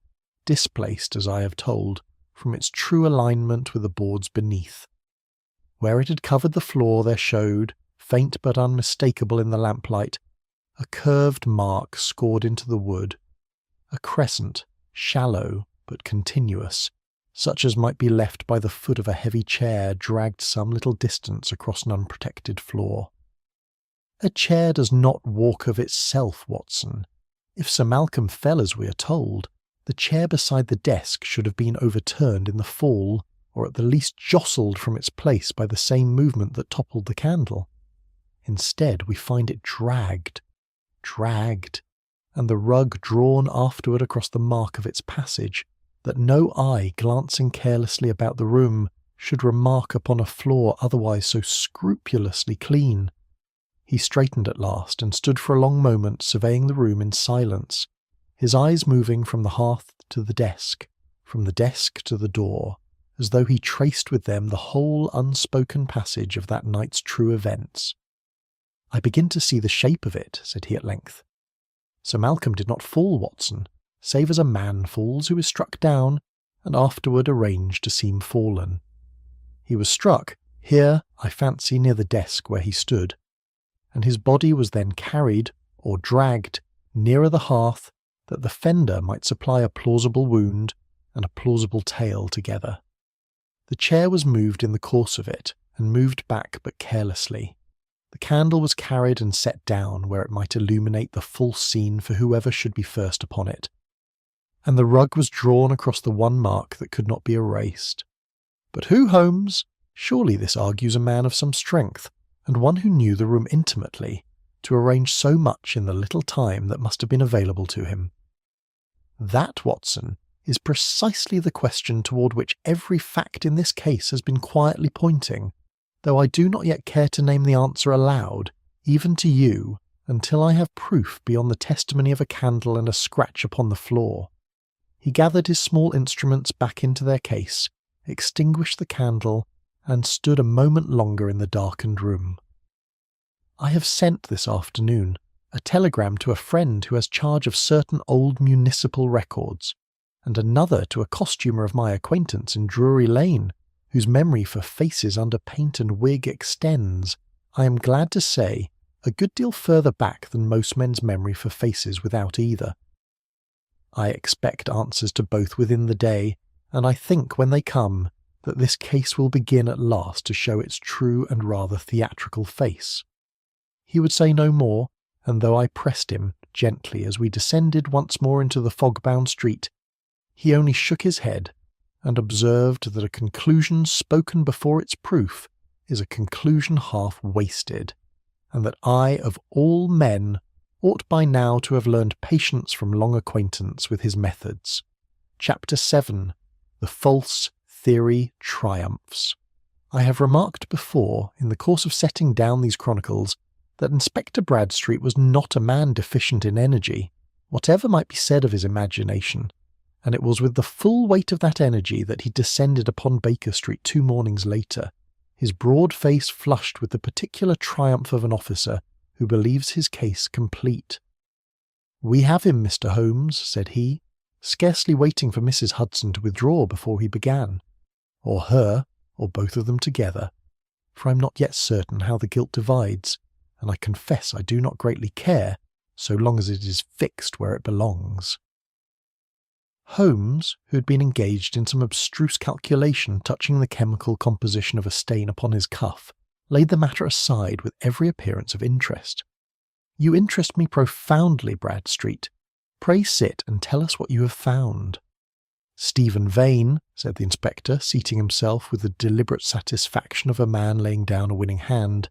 displaced, as I have told, from its true alignment with the boards beneath. Where it had covered the floor there showed, faint but unmistakable in the lamplight, a curved mark scored into the wood, a crescent, shallow but continuous, such as might be left by the foot of a heavy chair dragged some little distance across an unprotected floor. A chair does not walk of itself, Watson. If Sir Malcolm fell as we are told, the chair beside the desk should have been overturned in the fall, or at the least jostled from its place by the same movement that toppled the candle. Instead, we find it dragged, and the rug drawn afterward across the mark of its passage, that no eye glancing carelessly about the room should remark upon a floor otherwise so scrupulously clean. He straightened at last and stood for a long moment surveying the room in silence, his eyes moving from the hearth to the desk, from the desk to the door, as though he traced with them the whole unspoken passage of that night's true events. "I begin to see the shape of it," said he at length. "Sir Malcolm did not fall, Watson, save as a man falls who is struck down, and afterward arranged to seem fallen. He was struck, here, I fancy, near the desk where he stood, and his body was then carried, or dragged, nearer the hearth, that the fender might supply a plausible wound and a plausible tale together. The chair was moved in the course of it, and moved back but carelessly. The candle was carried and set down where it might illuminate the full scene for whoever should be first upon it, and the rug was drawn across the one mark that could not be erased. But who, Holmes? Surely this argues a man of some strength, and one who knew the room intimately, to arrange so much in the little time that must have been available to him. That, Watson, is precisely the question toward which every fact in this case has been quietly pointing, though I do not yet care to name the answer aloud, even to you, until I have proof beyond the testimony of a candle and a scratch upon the floor." He gathered his small instruments back into their case, extinguished the candle, and stood a moment longer in the darkened room. "I have sent this afternoon a telegram to a friend who has charge of certain old municipal records, and another to a costumer of my acquaintance in Drury Lane, whose memory for faces under paint and wig extends, I am glad to say, a good deal further back than most men's memory for faces without either. I expect answers to both within the day, and I think when they come, that this case will begin at last to show its true and rather theatrical face." He would say no more, and though I pressed him gently as we descended once more into the fog-bound street, he only shook his head and observed that a conclusion spoken before its proof is a conclusion half wasted, and that I, of all men, ought by now to have learned patience from long acquaintance with his methods. Chapter 7. The False Theory Triumphs. I have remarked before, in the course of setting down these chronicles, that Inspector Bradstreet was not a man deficient in energy, whatever might be said of his imagination, and it was with the full weight of that energy that he descended upon Baker Street 2 mornings later, his broad face flushed with the particular triumph of an officer who believes his case complete. "We have him, Mr. Holmes," said he, scarcely waiting for Mrs. Hudson to withdraw before he began, "or her, or both of them together, for I am not yet certain how the guilt divides, and I confess I do not greatly care, so long as it is fixed where it belongs." Holmes, who had been engaged in some abstruse calculation touching the chemical composition of a stain upon his cuff, laid the matter aside with every appearance of interest. "You interest me profoundly, Bradstreet. Pray sit and tell us what you have found." "Stephen Vane," said the inspector, seating himself with the deliberate satisfaction of a man laying down a winning hand,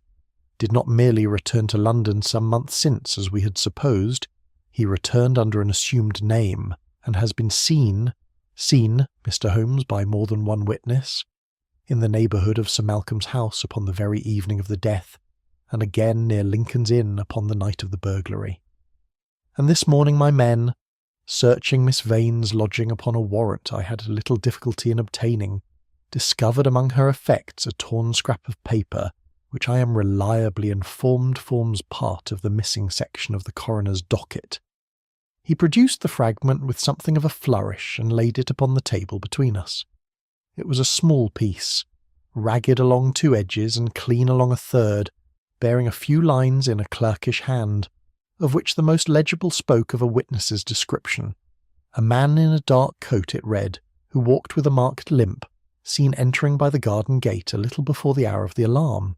"did not merely return to London some months since, as we had supposed. He returned under an assumed name, and has been seen, Mr. Holmes, by more than one witness, in the neighbourhood of Sir Malcolm's house upon the very evening of the death, and again near Lincoln's Inn upon the night of the burglary. And this morning my men, searching Miss Vane's lodging upon a warrant I had a little difficulty in obtaining, discovered among her effects a torn scrap of paper, which I am reliably informed forms part of the missing section of the coroner's docket." He produced the fragment with something of a flourish and laid it upon the table between us. It was a small piece, ragged along 2 edges and clean along a third, bearing a few lines in a clerkish hand, of which the most legible spoke of a witness's description. A man in a dark coat, it read, who walked with a marked limp, seen entering by the garden gate a little before the hour of the alarm.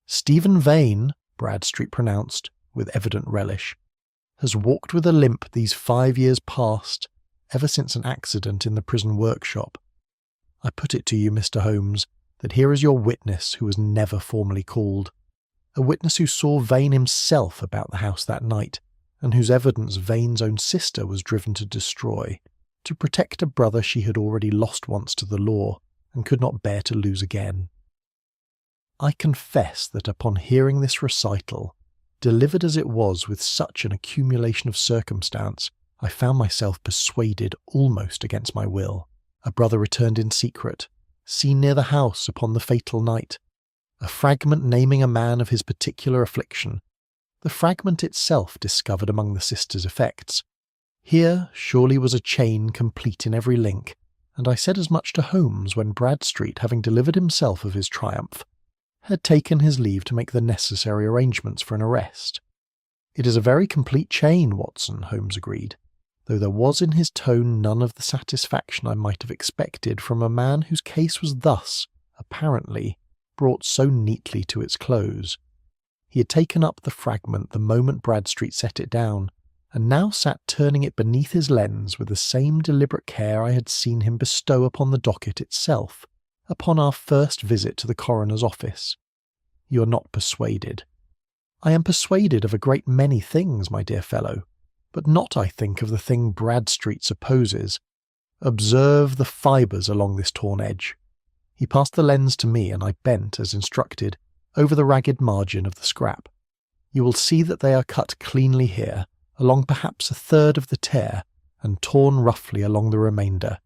"Stephen Vane," Bradstreet pronounced, with evident relish, "has walked with a limp these 5 years past, ever since an accident in the prison workshop. I put it to you, Mr. Holmes, that here is your witness who was never formally called. a witness who saw Vane himself about the house that night, and whose evidence Vane's own sister was driven to destroy, to protect a brother she had already lost once to the law and could not bear to lose again. I confess that upon hearing this recital, delivered as it was with such an accumulation of circumstance, I found myself persuaded almost against my will. A brother returned in secret, seen near the house upon the fatal night, a fragment naming a man of his particular affliction, the fragment itself discovered among the sister's effects. Here surely was a chain complete in every link, and I said as much to Holmes when Bradstreet, having delivered himself of his triumph, had taken his leave to make the necessary arrangements for an arrest. "It is a very complete chain, Watson," Holmes agreed, though there was in his tone none of the satisfaction I might have expected from a man whose case was thus, apparently, brought so neatly to its close. He had taken up the fragment the moment Bradstreet set it down, and now sat turning it beneath his lens with the same deliberate care I had seen him bestow upon the docket itself, upon our first visit to the coroner's office. "You are not persuaded." "I am persuaded of a great many things, my dear fellow, but not, I think, of the thing Bradstreet supposes. Observe the fibres along this torn edge." He passed the lens to me, and I bent, as instructed, over the ragged margin of the scrap. "You will see that they are cut cleanly here, along perhaps a third of the tear, and torn roughly along the remainder.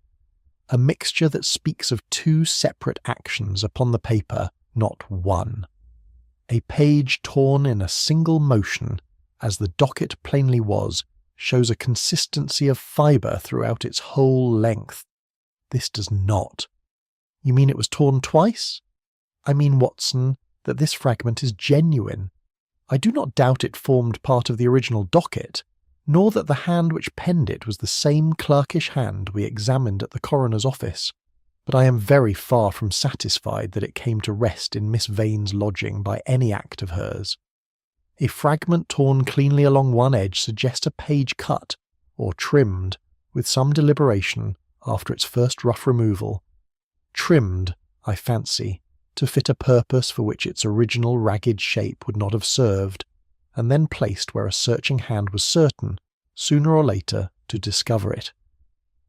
A mixture that speaks of two separate actions upon the paper, not one. A page torn in a single motion, as the docket plainly was, shows a consistency of fibre throughout its whole length. This does not." "You mean it was torn twice?" "I mean, Watson, that this fragment is genuine. I do not doubt it formed part of the original docket, nor that the hand which penned it was the same clerkish hand we examined at the coroner's office, but I am very far from satisfied that it came to rest in Miss Vane's lodging by any act of hers. A fragment torn cleanly along one edge suggests a page cut, or trimmed, with some deliberation, after its first rough removal. Trimmed, I fancy, to fit a purpose for which its original ragged shape would not have served, and then placed where a searching hand was certain, sooner or later, to discover it."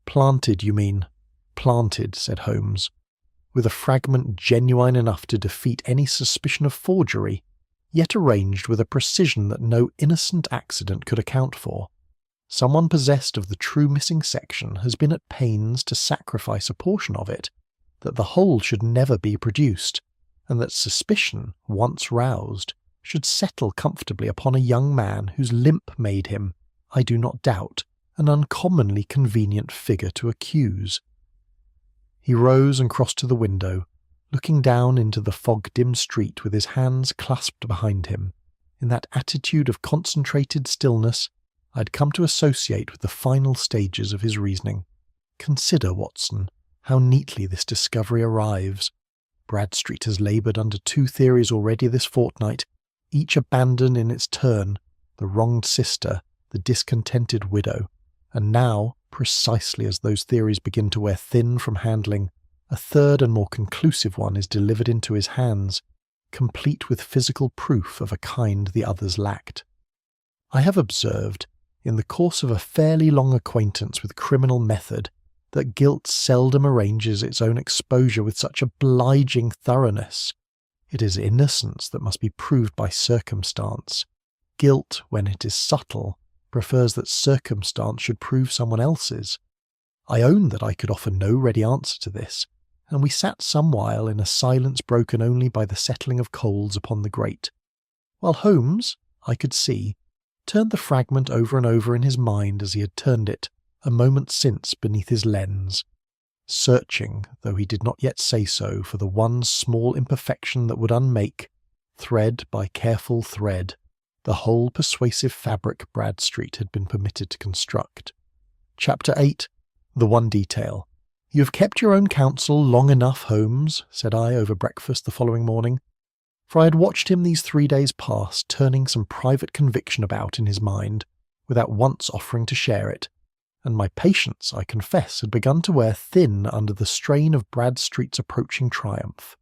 "Planted, you mean?" "Planted," said Holmes, "with a fragment genuine enough to defeat any suspicion of forgery, yet arranged with a precision that no innocent accident could account for. Someone possessed of the true missing section has been at pains to sacrifice a portion of it, that the whole should never be produced, and that suspicion, once roused, should settle comfortably upon a young man whose limp made him, I do not doubt, an uncommonly convenient figure to accuse." He rose and crossed to the window, looking down into the fog-dim street with his hands clasped behind him, in that attitude of concentrated stillness I had come to associate with the final stages of his reasoning. "Consider, Watson, how neatly this discovery arrives. Bradstreet has laboured under two theories already this fortnight, each abandoned in its turn, the wronged sister, the discontented widow, and now, precisely as those theories begin to wear thin from handling, a third and more conclusive one is delivered into his hands, complete with physical proof of a kind the others lacked. I have observed, in the course of a fairly long acquaintance with criminal method, that guilt seldom arranges its own exposure with such obliging thoroughness. It is innocence that must be proved by circumstance. Guilt, when it is subtle, prefers that circumstance should prove someone else's. I own that I could offer no ready answer to this, and we sat some while in a silence broken only by the settling of coals upon the grate, while Holmes, I could see, turned the fragment over and over in his mind as he had turned it a moment since beneath his lens, searching, though he did not yet say so, for the one small imperfection that would unmake, thread by careful thread, the whole persuasive fabric Bradstreet had been permitted to construct. Chapter 8. The One Detail. "You have kept your own counsel long enough, Holmes," said I over breakfast the following morning, for I had watched him these 3 days past turning some private conviction about in his mind, without once offering to share it, and my patience, I confess, had begun to wear thin under the strain of Bradstreet's approaching triumph.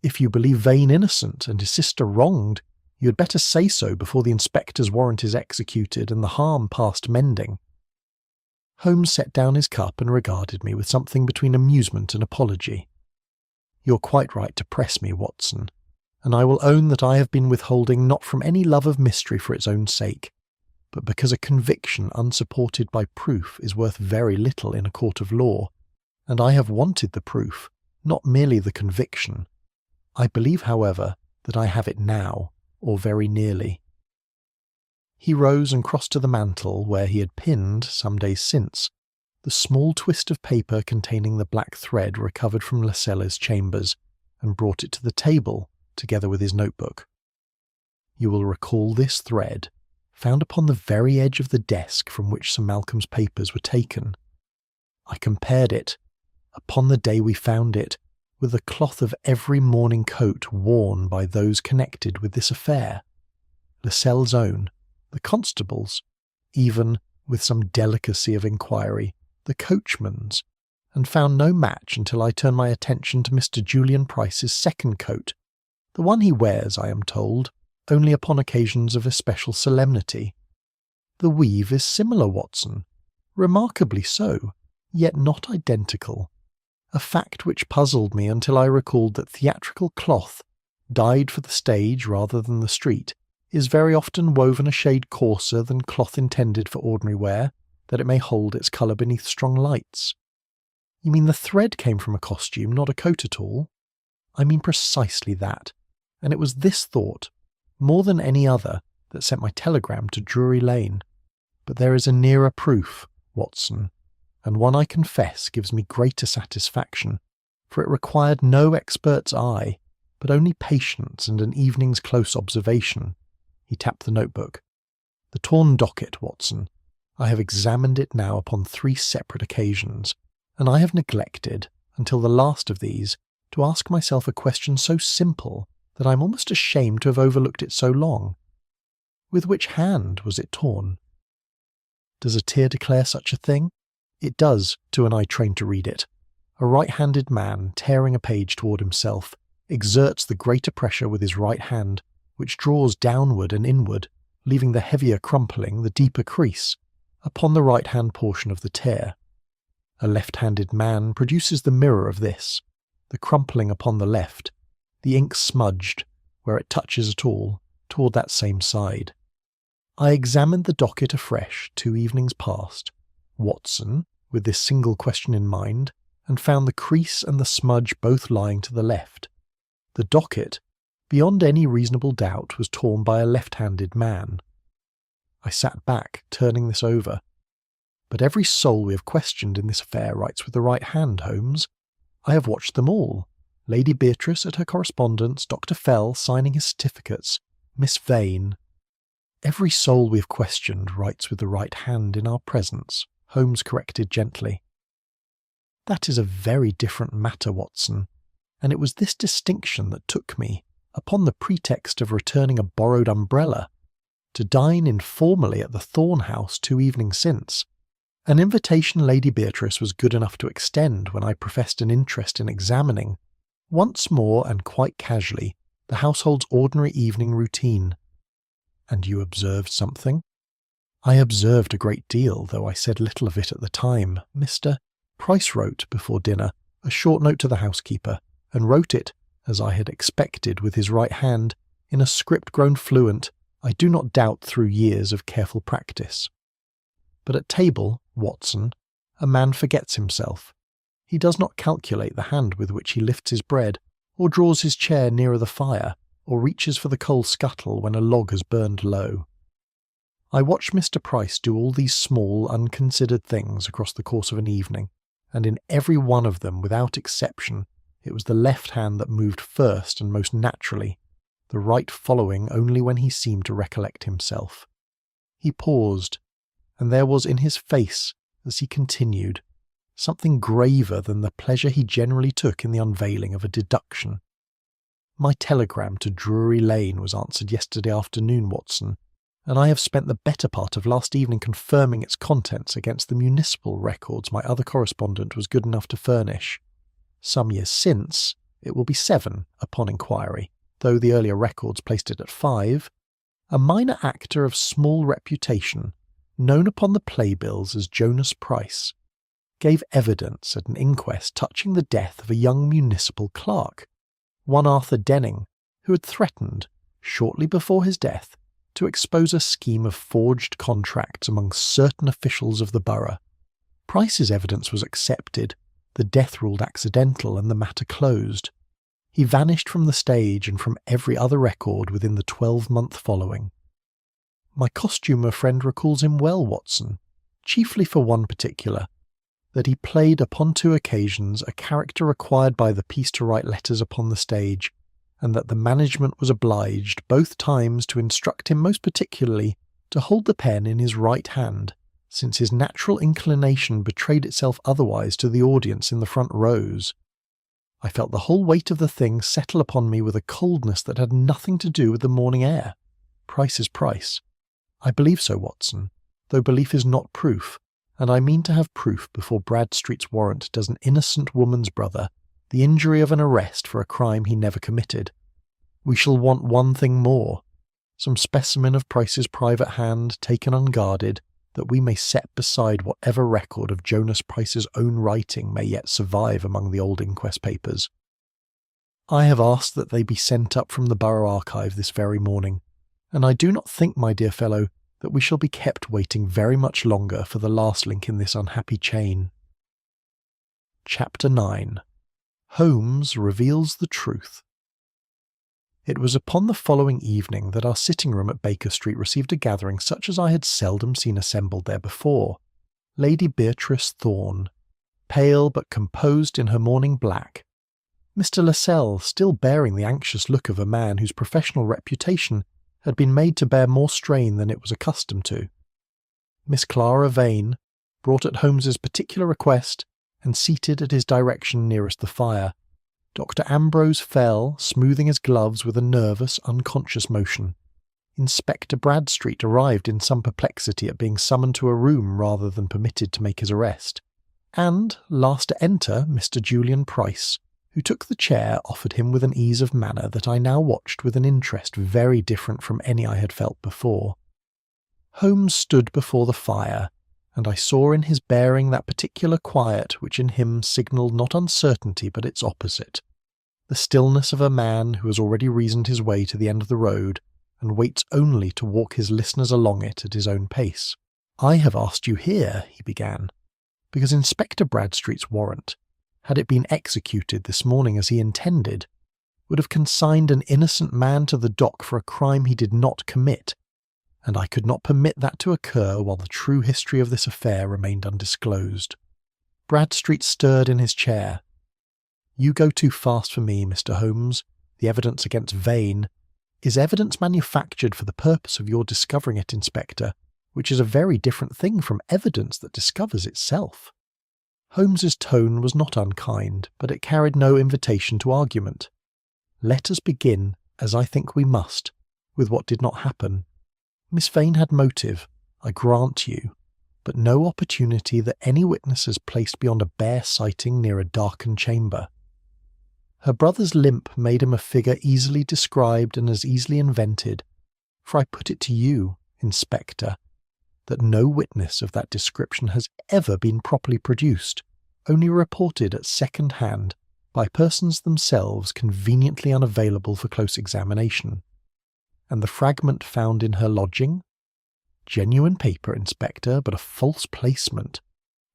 "If you believe Vane innocent and his sister wronged, You had better say so before the inspector's warrant is executed and the harm past mending." Holmes set down his cup and regarded me with something between amusement and apology. "You're quite right to press me, Watson, and I will own that I have been withholding not from any love of mystery for its own sake, but because a conviction unsupported by proof is worth very little in a court of law, and I have wanted the proof, not merely the conviction. I believe, however, that I have it now, or very nearly." He rose and crossed to the mantel where he had pinned, some days since, the small twist of paper containing the black thread recovered from Lascelles' chambers, and brought it to the table, together with his notebook. "You will recall this thread, found upon the very edge of the desk from which Sir Malcolm's papers were taken. I compared it, upon the day we found it, with the cloth of every morning coat worn by those connected with this affair, Lascelles' own, the constable's, even, with some delicacy of inquiry, the coachman's, and found no match until I turned my attention to Mr. Julian Price's second coat, the one he wears, I am told, only upon occasions of especial solemnity. The weave is similar, Watson, remarkably so, yet not identical, a fact which puzzled me until I recalled that theatrical cloth, dyed for the stage rather than the street, is very often woven a shade coarser than cloth intended for ordinary wear, that it may hold its colour beneath strong lights. You mean the thread came from a costume, not a coat at all? I mean precisely that, and it was this thought, more than any other, that sent my telegram to Drury Lane. But there is a nearer proof, Watson, and one I confess gives me greater satisfaction, for it required no expert's eye, but only patience and an evening's close observation." He tapped the notebook. "The torn docket, Watson. I have examined it now upon 3 separate occasions, and I have neglected, until the last of these, to ask myself a question so simple that I am almost ashamed to have overlooked it so long. With which hand was it torn? Does a tear declare such a thing? It does, to an eye trained to read it. A right-handed man, tearing a page toward himself, exerts the greater pressure with his right hand, which draws downward and inward, leaving the heavier crumpling, the deeper crease, upon the right-hand portion of the tear. A left-handed man produces the mirror of this, the crumpling upon the left, the ink smudged, where it touches at all, toward that same side. I examined the docket afresh 2 evenings past, Watson, with this single question in mind, and found the crease and the smudge both lying to the left. The docket, beyond any reasonable doubt, was torn by a left-handed man. I sat back, turning this over. But every soul we have questioned in this affair writes with the right hand, Holmes. I have watched them all. Lady Beatrice at her correspondence, Dr. Fell signing his certificates, Miss Vane. Every soul we have questioned writes with the right hand in our presence, Holmes corrected gently. That is a very different matter, Watson, and it was this distinction that took me, upon the pretext of returning a borrowed umbrella, to dine informally at the Thorn House 2 evenings since, an invitation Lady Beatrice was good enough to extend when I professed an interest in examining, once more and quite casually, the household's ordinary evening routine. And you observed something? I observed a great deal, though I said little of it at the time. Mr. Price wrote, before dinner, a short note to the housekeeper, and wrote it, as I had expected, with his right hand, in a script grown fluent, I do not doubt through years of careful practice. But at table, Watson, a man forgets himself. He does not calculate the hand with which he lifts his bread, or draws his chair nearer the fire, or reaches for the coal scuttle when a log has burned low. I watched Mr. Price do all these small, unconsidered things across the course of an evening, and in every one of them, without exception, it was the left hand that moved first and most naturally, the right following only when he seemed to recollect himself. He paused, and there was in his face, as he continued, something graver than the pleasure he generally took in the unveiling of a deduction. My telegram to Drury Lane was answered yesterday afternoon, Watson, and I have spent the better part of last evening confirming its contents against the municipal records my other correspondent was good enough to furnish. Some years since, it will be 7, upon inquiry, though the earlier records placed it at 5, a minor actor of small reputation, known upon the playbills as Jonas Price, gave evidence at an inquest touching the death of a young municipal clerk, one Arthur Denning, who had threatened, shortly before his death, to expose a scheme of forged contracts among certain officials of the borough. Price's evidence was accepted, the death ruled accidental, and the matter closed. He vanished from the stage and from every other record within the 12-month following. My costumer friend recalls him well, Watson, chiefly for one particular, that he played upon 2 occasions a character required by the piece to write letters upon the stage, and that the management was obliged both times to instruct him most particularly to hold the pen in his right hand, since his natural inclination betrayed itself otherwise to the audience in the front rows. I felt the whole weight of the thing settle upon me with a coldness that had nothing to do with the morning air. Price is price. I believe so, Watson, though belief is not proof, and I mean to have proof before Bradstreet's warrant does an innocent woman's brother the injury of an arrest for a crime he never committed. We shall want one thing more, some specimen of Price's private hand taken unguarded, that we may set beside whatever record of Jonas Price's own writing may yet survive among the old inquest papers. I have asked that they be sent up from the Borough Archive this very morning, and I do not think, my dear fellow, that we shall be kept waiting very much longer for the last link in this unhappy chain. Chapter 9. Holmes reveals the truth. It was upon the following evening that our sitting-room at Baker Street received a gathering such as I had seldom seen assembled there before. Lady Beatrice Thorne, pale but composed in her morning black. Mr. Lascelles, still bearing the anxious look of a man whose professional reputation had been made to bear more strain than it was accustomed to. Miss Clara Vane, brought at Holmes's particular request, and seated at his direction nearest the fire. Dr. Ambrose Fell, smoothing his gloves with a nervous, unconscious motion. Inspector Bradstreet arrived in some perplexity at being summoned to a room rather than permitted to make his arrest. And, last to enter, Mr. Julian Price, who took the chair offered him with an ease of manner that I now watched with an interest very different from any I had felt before. Holmes stood before the fire, and I saw in his bearing that particular quiet which in him signalled not uncertainty but its opposite, the stillness of a man who has already reasoned his way to the end of the road, and waits only to walk his listeners along it at his own pace. "I have asked you here," he began, "because Inspector Bradstreet's warrant, had it been executed this morning as he intended, would have consigned an innocent man to the dock for a crime he did not commit, and I could not permit that to occur while the true history of this affair remained undisclosed." Bradstreet stirred in his chair. "You go too fast for me, Mr. Holmes. The evidence against Vane is evidence manufactured for the purpose of your discovering it, Inspector, which is a very different thing from evidence that discovers itself." Holmes's tone was not unkind, but it carried no invitation to argument. "Let us begin, as I think we must, with what did not happen. Miss Vane had motive, I grant you, but no opportunity that any witness has placed beyond a bare sighting near a darkened chamber. Her brother's limp made him a figure easily described and as easily invented, for I put it to you, Inspector, that no witness of that description has ever been properly produced, only reported at second hand by persons themselves conveniently unavailable for close examination. And the fragment found in her lodging? Genuine paper, Inspector, but a false placement,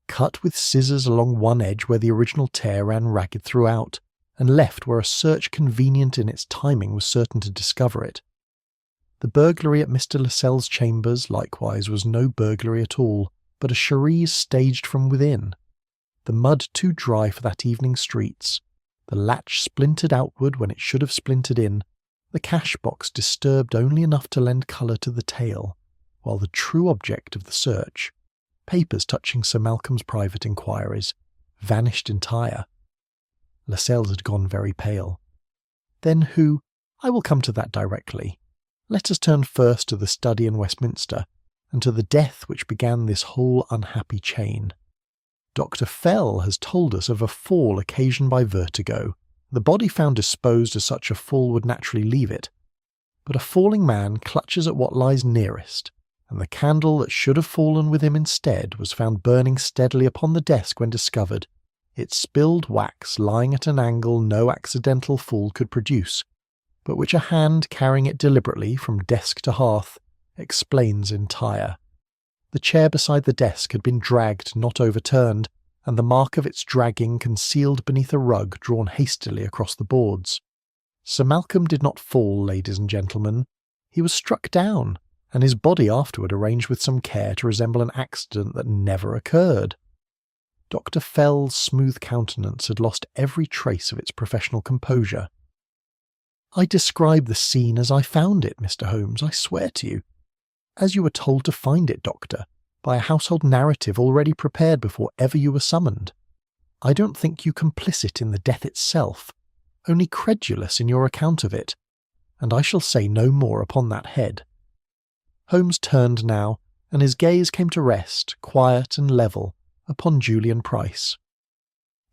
cut with scissors along one edge where the original tear ran ragged throughout, and left where a search convenient in its timing was certain to discover it. The burglary at Mr. Lascelles' chambers, likewise, was no burglary at all, but a charade staged from within. The mud too dry for that evening's streets, the latch splintered outward when it should have splintered in, the cash-box disturbed only enough to lend colour to the tale, while the true object of the search, papers touching Sir Malcolm's private inquiries, vanished entire. Lascelles had gone very pale. Then who? I will come to that directly. Let us turn first to the study in Westminster, and to the death which began this whole unhappy chain. Dr. Fell has told us of a fall occasioned by vertigo, The body found disposed as such a fall would naturally leave it, but a falling man clutches at what lies nearest, and the candle that should have fallen with him instead was found burning steadily upon the desk when discovered, its spilled wax lying at an angle no accidental fall could produce, but which a hand carrying it deliberately from desk to hearth explains entire. The chair beside the desk had been dragged, not overturned, and the mark of its dragging concealed beneath a rug drawn hastily across the boards. Sir Malcolm did not fall, ladies and gentlemen. He was struck down, and his body afterward arranged with some care to resemble an accident that never occurred. Dr. Fell's smooth countenance had lost every trace of its professional composure. "I describe the scene as I found it, Mr. Holmes, I swear to you. As you were told to find it, Doctor, by a household narrative already prepared before ever you were summoned. I don't think you complicit in the death itself, only credulous in your account of it, and I shall say no more upon that head." Holmes turned now, and his gaze came to rest, quiet and level, upon Julian Price.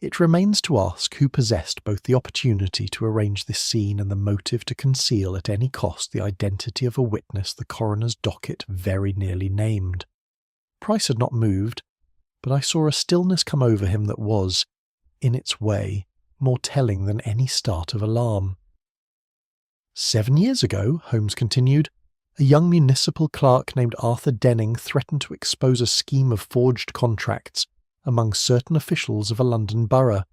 It remains to ask who possessed both the opportunity to arrange this scene and the motive to conceal at any cost the identity of a witness the coroner's docket very nearly named. Price had not moved, but I saw a stillness come over him that was, in its way, more telling than any start of alarm. 7 years ago, Holmes continued, a young municipal clerk named Arthur Denning threatened to expose a scheme of forged contracts among certain officials of a London borough.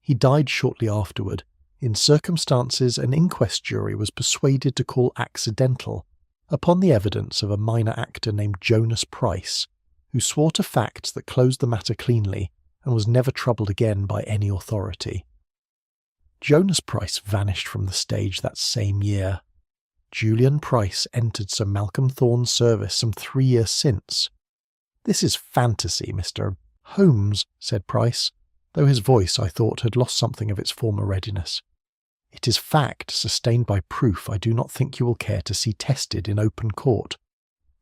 He died shortly afterward, in circumstances an inquest jury was persuaded to call accidental, upon the evidence of a minor actor named Jonas Price, who swore to facts that closed the matter cleanly and was never troubled again by any authority. Jonas Price vanished from the stage that same year. Julian Price entered Sir Malcolm Thorne's service some 3 years since. "This is fantasy, Mr. Holmes," said Price, though his voice, I thought, had lost something of its former readiness. "It is fact, sustained by proof I do not think you will care to see tested in open court.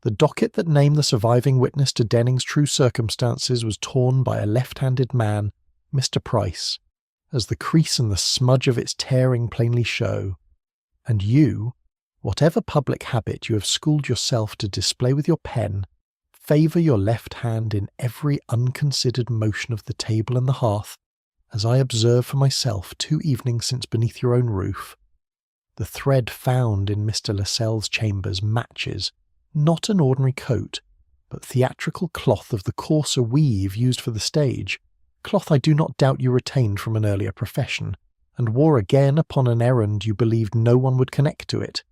The docket that named the surviving witness to Denning's true circumstances was torn by a left-handed man, Mr. Price, as the crease and the smudge of its tearing plainly show. And you, whatever public habit you have schooled yourself to display with your pen, favour your left hand in every unconsidered motion of the table and the hearth, as I observed for myself 2 evenings since beneath your own roof. The thread found in Mr. Lascelles' chambers matches, not an ordinary coat, but theatrical cloth of the coarser weave used for the stage, cloth I do not doubt you retained from an earlier profession, and wore again upon an errand you believed no one would connect to it."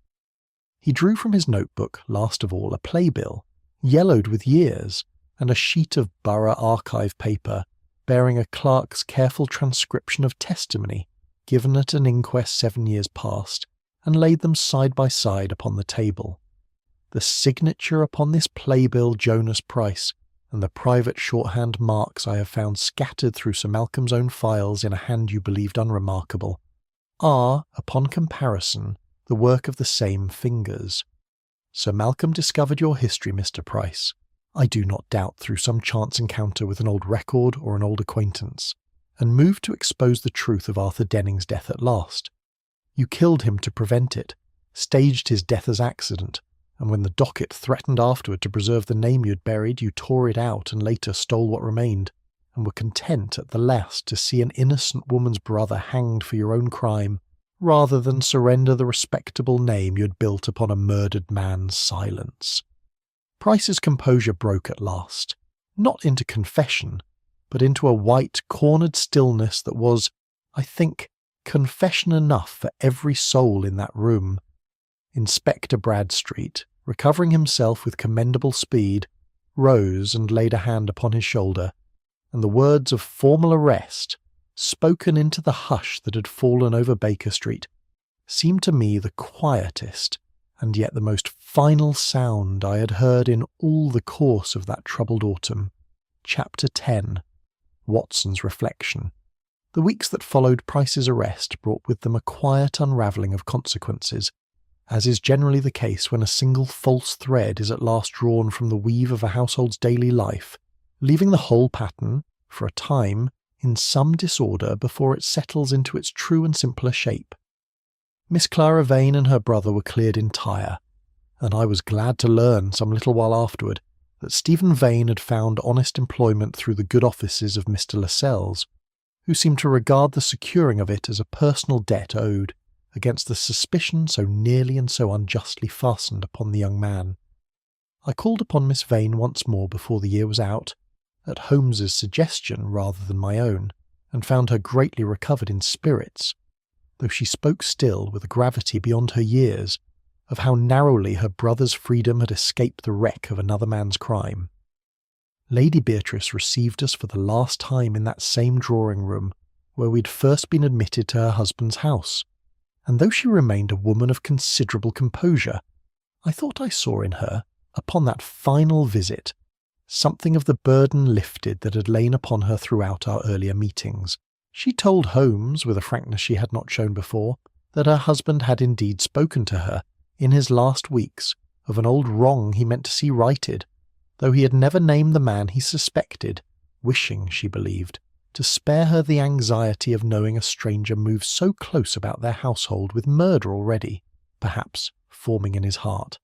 He drew from his notebook, last of all, a playbill, yellowed with years, and a sheet of borough archive paper, bearing a clerk's careful transcription of testimony given at an inquest 7 years past, and laid them side by side upon the table. The signature upon this playbill, Jonas Price, and the private shorthand marks I have found scattered through Sir Malcolm's own files in a hand you believed unremarkable, are, upon comparison, the work of the same fingers. Sir Malcolm discovered your history, Mr. Price, I do not doubt through some chance encounter with an old record or an old acquaintance, and moved to expose the truth of Arthur Denning's death at last. You killed him to prevent it, staged his death as accident, and when the docket threatened afterward to preserve the name you had buried, you tore it out and later stole what remained, and were content at the last to see an innocent woman's brother hanged for your own crime, rather than surrender the respectable name you had built upon a murdered man's silence. Price's composure broke at last, not into confession, but into a white, cornered stillness that was, I think, confession enough for every soul in that room. Inspector Bradstreet, recovering himself with commendable speed, rose and laid a hand upon his shoulder, and the words of formal arrest, spoken into the hush that had fallen over Baker Street, seemed to me the quietest and yet the most final sound I had heard in all the course of that troubled autumn. Chapter 10. Watson's Reflection. The weeks that followed Price's arrest brought with them a quiet unravelling of consequences, as is generally the case when a single false thread is at last drawn from the weave of a household's daily life, leaving the whole pattern, for a time, in some disorder before it settles into its true and simpler shape. Miss Clara Vane and her brother were cleared entire, and I was glad to learn some little while afterward that Stephen Vane had found honest employment through the good offices of Mr. Lascelles, who seemed to regard the securing of it as a personal debt owed against the suspicion so nearly and so unjustly fastened upon the young man. I called upon Miss Vane once more before the year was out, at Holmes's suggestion rather than my own, and found her greatly recovered in spirits, though she spoke still with a gravity beyond her years of how narrowly her brother's freedom had escaped the wreck of another man's crime. Lady Beatrice received us for the last time in that same drawing-room where we'd first been admitted to her husband's house, and though she remained a woman of considerable composure, I thought I saw in her, upon that final visit, something of the burden lifted that had lain upon her throughout our earlier meetings. She told Holmes, with a frankness she had not shown before, that her husband had indeed spoken to her, in his last weeks, of an old wrong he meant to see righted, though he had never named the man he suspected, wishing, she believed, to spare her the anxiety of knowing a stranger move so close about their household with murder already, perhaps, forming in his heart.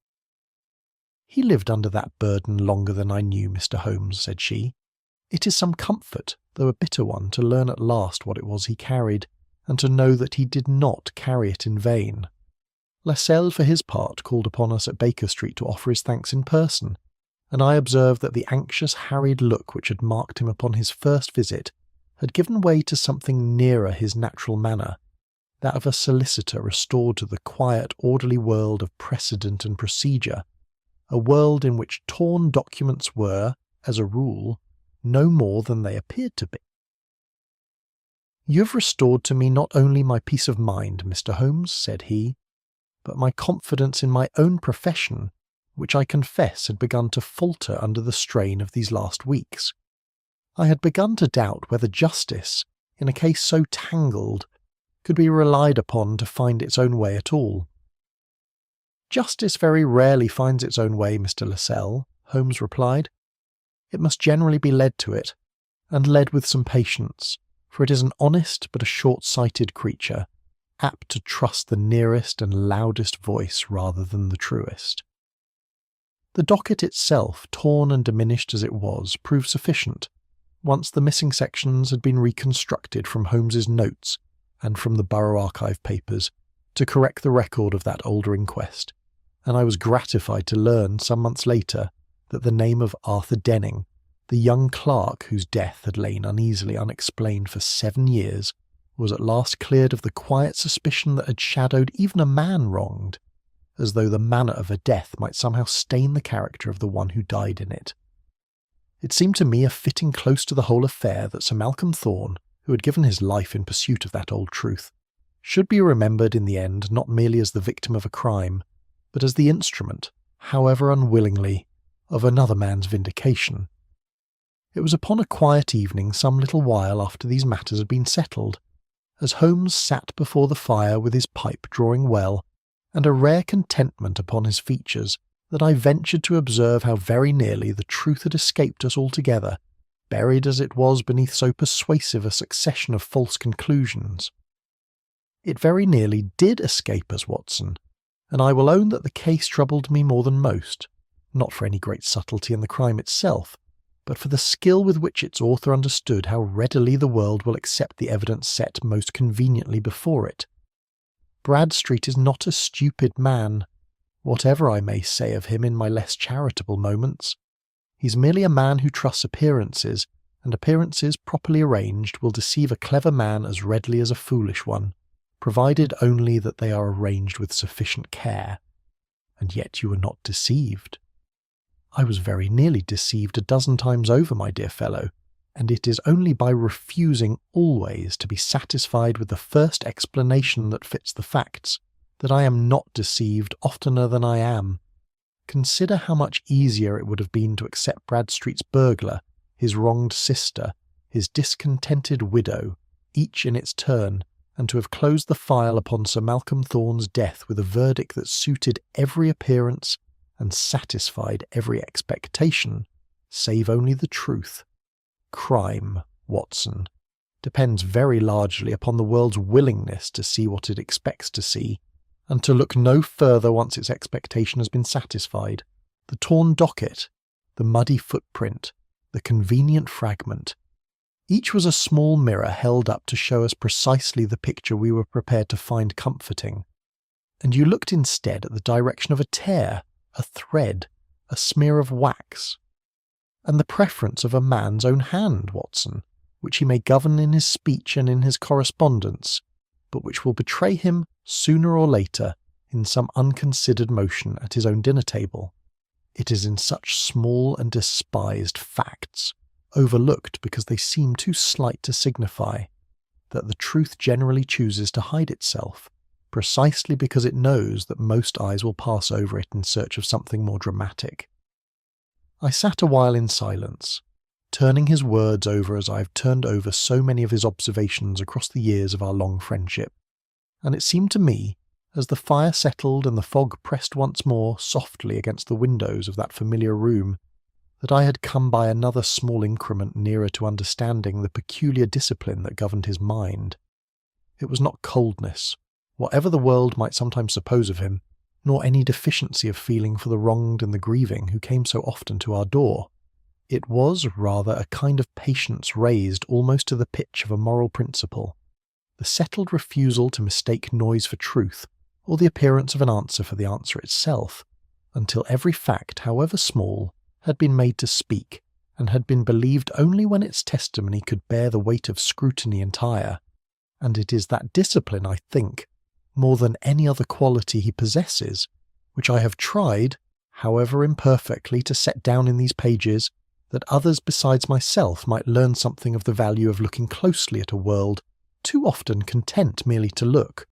"He lived under that burden longer than I knew, Mr. Holmes," said she. "It is some comfort, though a bitter one, to learn at last what it was he carried, and to know that he did not carry it in vain. Lascelles, for his part, called upon us at Baker Street to offer his thanks in person, and I observed that the anxious, harried look which had marked him upon his first visit had given way to something nearer his natural manner, that of a solicitor restored to the quiet, orderly world of precedent and procedure, a world in which torn documents were, as a rule, no more than they appeared to be. "You have restored to me not only my peace of mind, Mr. Holmes," said he, "but my confidence in my own profession, which I confess had begun to falter under the strain of these last weeks. I had begun to doubt whether justice, in a case so tangled, could be relied upon to find its own way at all." "Justice very rarely finds its own way, Mr. Lascelles," Holmes replied. "It must generally be led to it, and led with some patience, for it is an honest but a short-sighted creature, apt to trust the nearest and loudest voice rather than the truest." The docket itself, torn and diminished as it was, proved sufficient, once the missing sections had been reconstructed from Holmes's notes and from the Borough Archive papers, to correct the record of that older inquest, and I was gratified to learn some months later that the name of Arthur Denning, the young clerk whose death had lain uneasily unexplained for 7 years, was at last cleared of the quiet suspicion that had shadowed even a man wronged, as though the manner of a death might somehow stain the character of the one who died in it. It seemed to me a fitting close to the whole affair that Sir Malcolm Thorne, who had given his life in pursuit of that old truth, should be remembered in the end not merely as the victim of a crime, but as the instrument, however unwillingly, of another man's vindication. It was upon a quiet evening some little while after these matters had been settled, as Holmes sat before the fire with his pipe drawing well, and a rare contentment upon his features, that I ventured to observe how very nearly the truth had escaped us altogether, buried as it was beneath so persuasive a succession of false conclusions. It very nearly did escape us, Watson, and I will own that the case troubled me more than most, not for any great subtlety in the crime itself, but for the skill with which its author understood how readily the world will accept the evidence set most conveniently before it. Bradstreet is not a stupid man, whatever I may say of him in my less charitable moments. He's merely a man who trusts appearances, and appearances properly arranged will deceive a clever man as readily as a foolish one, provided only that they are arranged with sufficient care. And yet you were not deceived. I was very nearly deceived a dozen times over, my dear fellow, and it is only by refusing always to be satisfied with the first explanation that fits the facts that I am not deceived oftener than I am. Consider how much easier it would have been to accept Bradstreet's burglar, his wronged sister, his discontented widow, each in its turn, and to have closed the file upon Sir Malcolm Thorne's death with a verdict that suited every appearance and satisfied every expectation, save only the truth. Crime, Watson, depends very largely upon the world's willingness to see what it expects to see, and to look no further once its expectation has been satisfied. The torn docket, the muddy footprint, the convenient fragment. Each was a small mirror held up to show us precisely the picture we were prepared to find comforting. And you looked instead at the direction of a tear, a thread, a smear of wax, and the preference of a man's own hand, Watson, which he may govern in his speech and in his correspondence, but which will betray him sooner or later in some unconsidered motion at his own dinner table. It is in such small and despised facts, overlooked because they seem too slight to signify, that the truth generally chooses to hide itself, precisely because it knows that most eyes will pass over it in search of something more dramatic. I sat a while in silence, turning his words over as I have turned over so many of his observations across the years of our long friendship, and it seemed to me, as the fire settled and the fog pressed once more softly against the windows of that familiar room, that I had come by another small increment nearer to understanding the peculiar discipline that governed his mind. It was not coldness, whatever the world might sometimes suppose of him, nor any deficiency of feeling for the wronged and the grieving who came so often to our door. It was rather a kind of patience raised almost to the pitch of a moral principle, the settled refusal to mistake noise for truth, or the appearance of an answer for the answer itself, until every fact, however small, had been made to speak, and had been believed only when its testimony could bear the weight of scrutiny entire. And it is that discipline, I think, more than any other quality he possesses, which I have tried, however imperfectly, to set down in these pages, that others besides myself might learn something of the value of looking closely at a world too often content merely to look,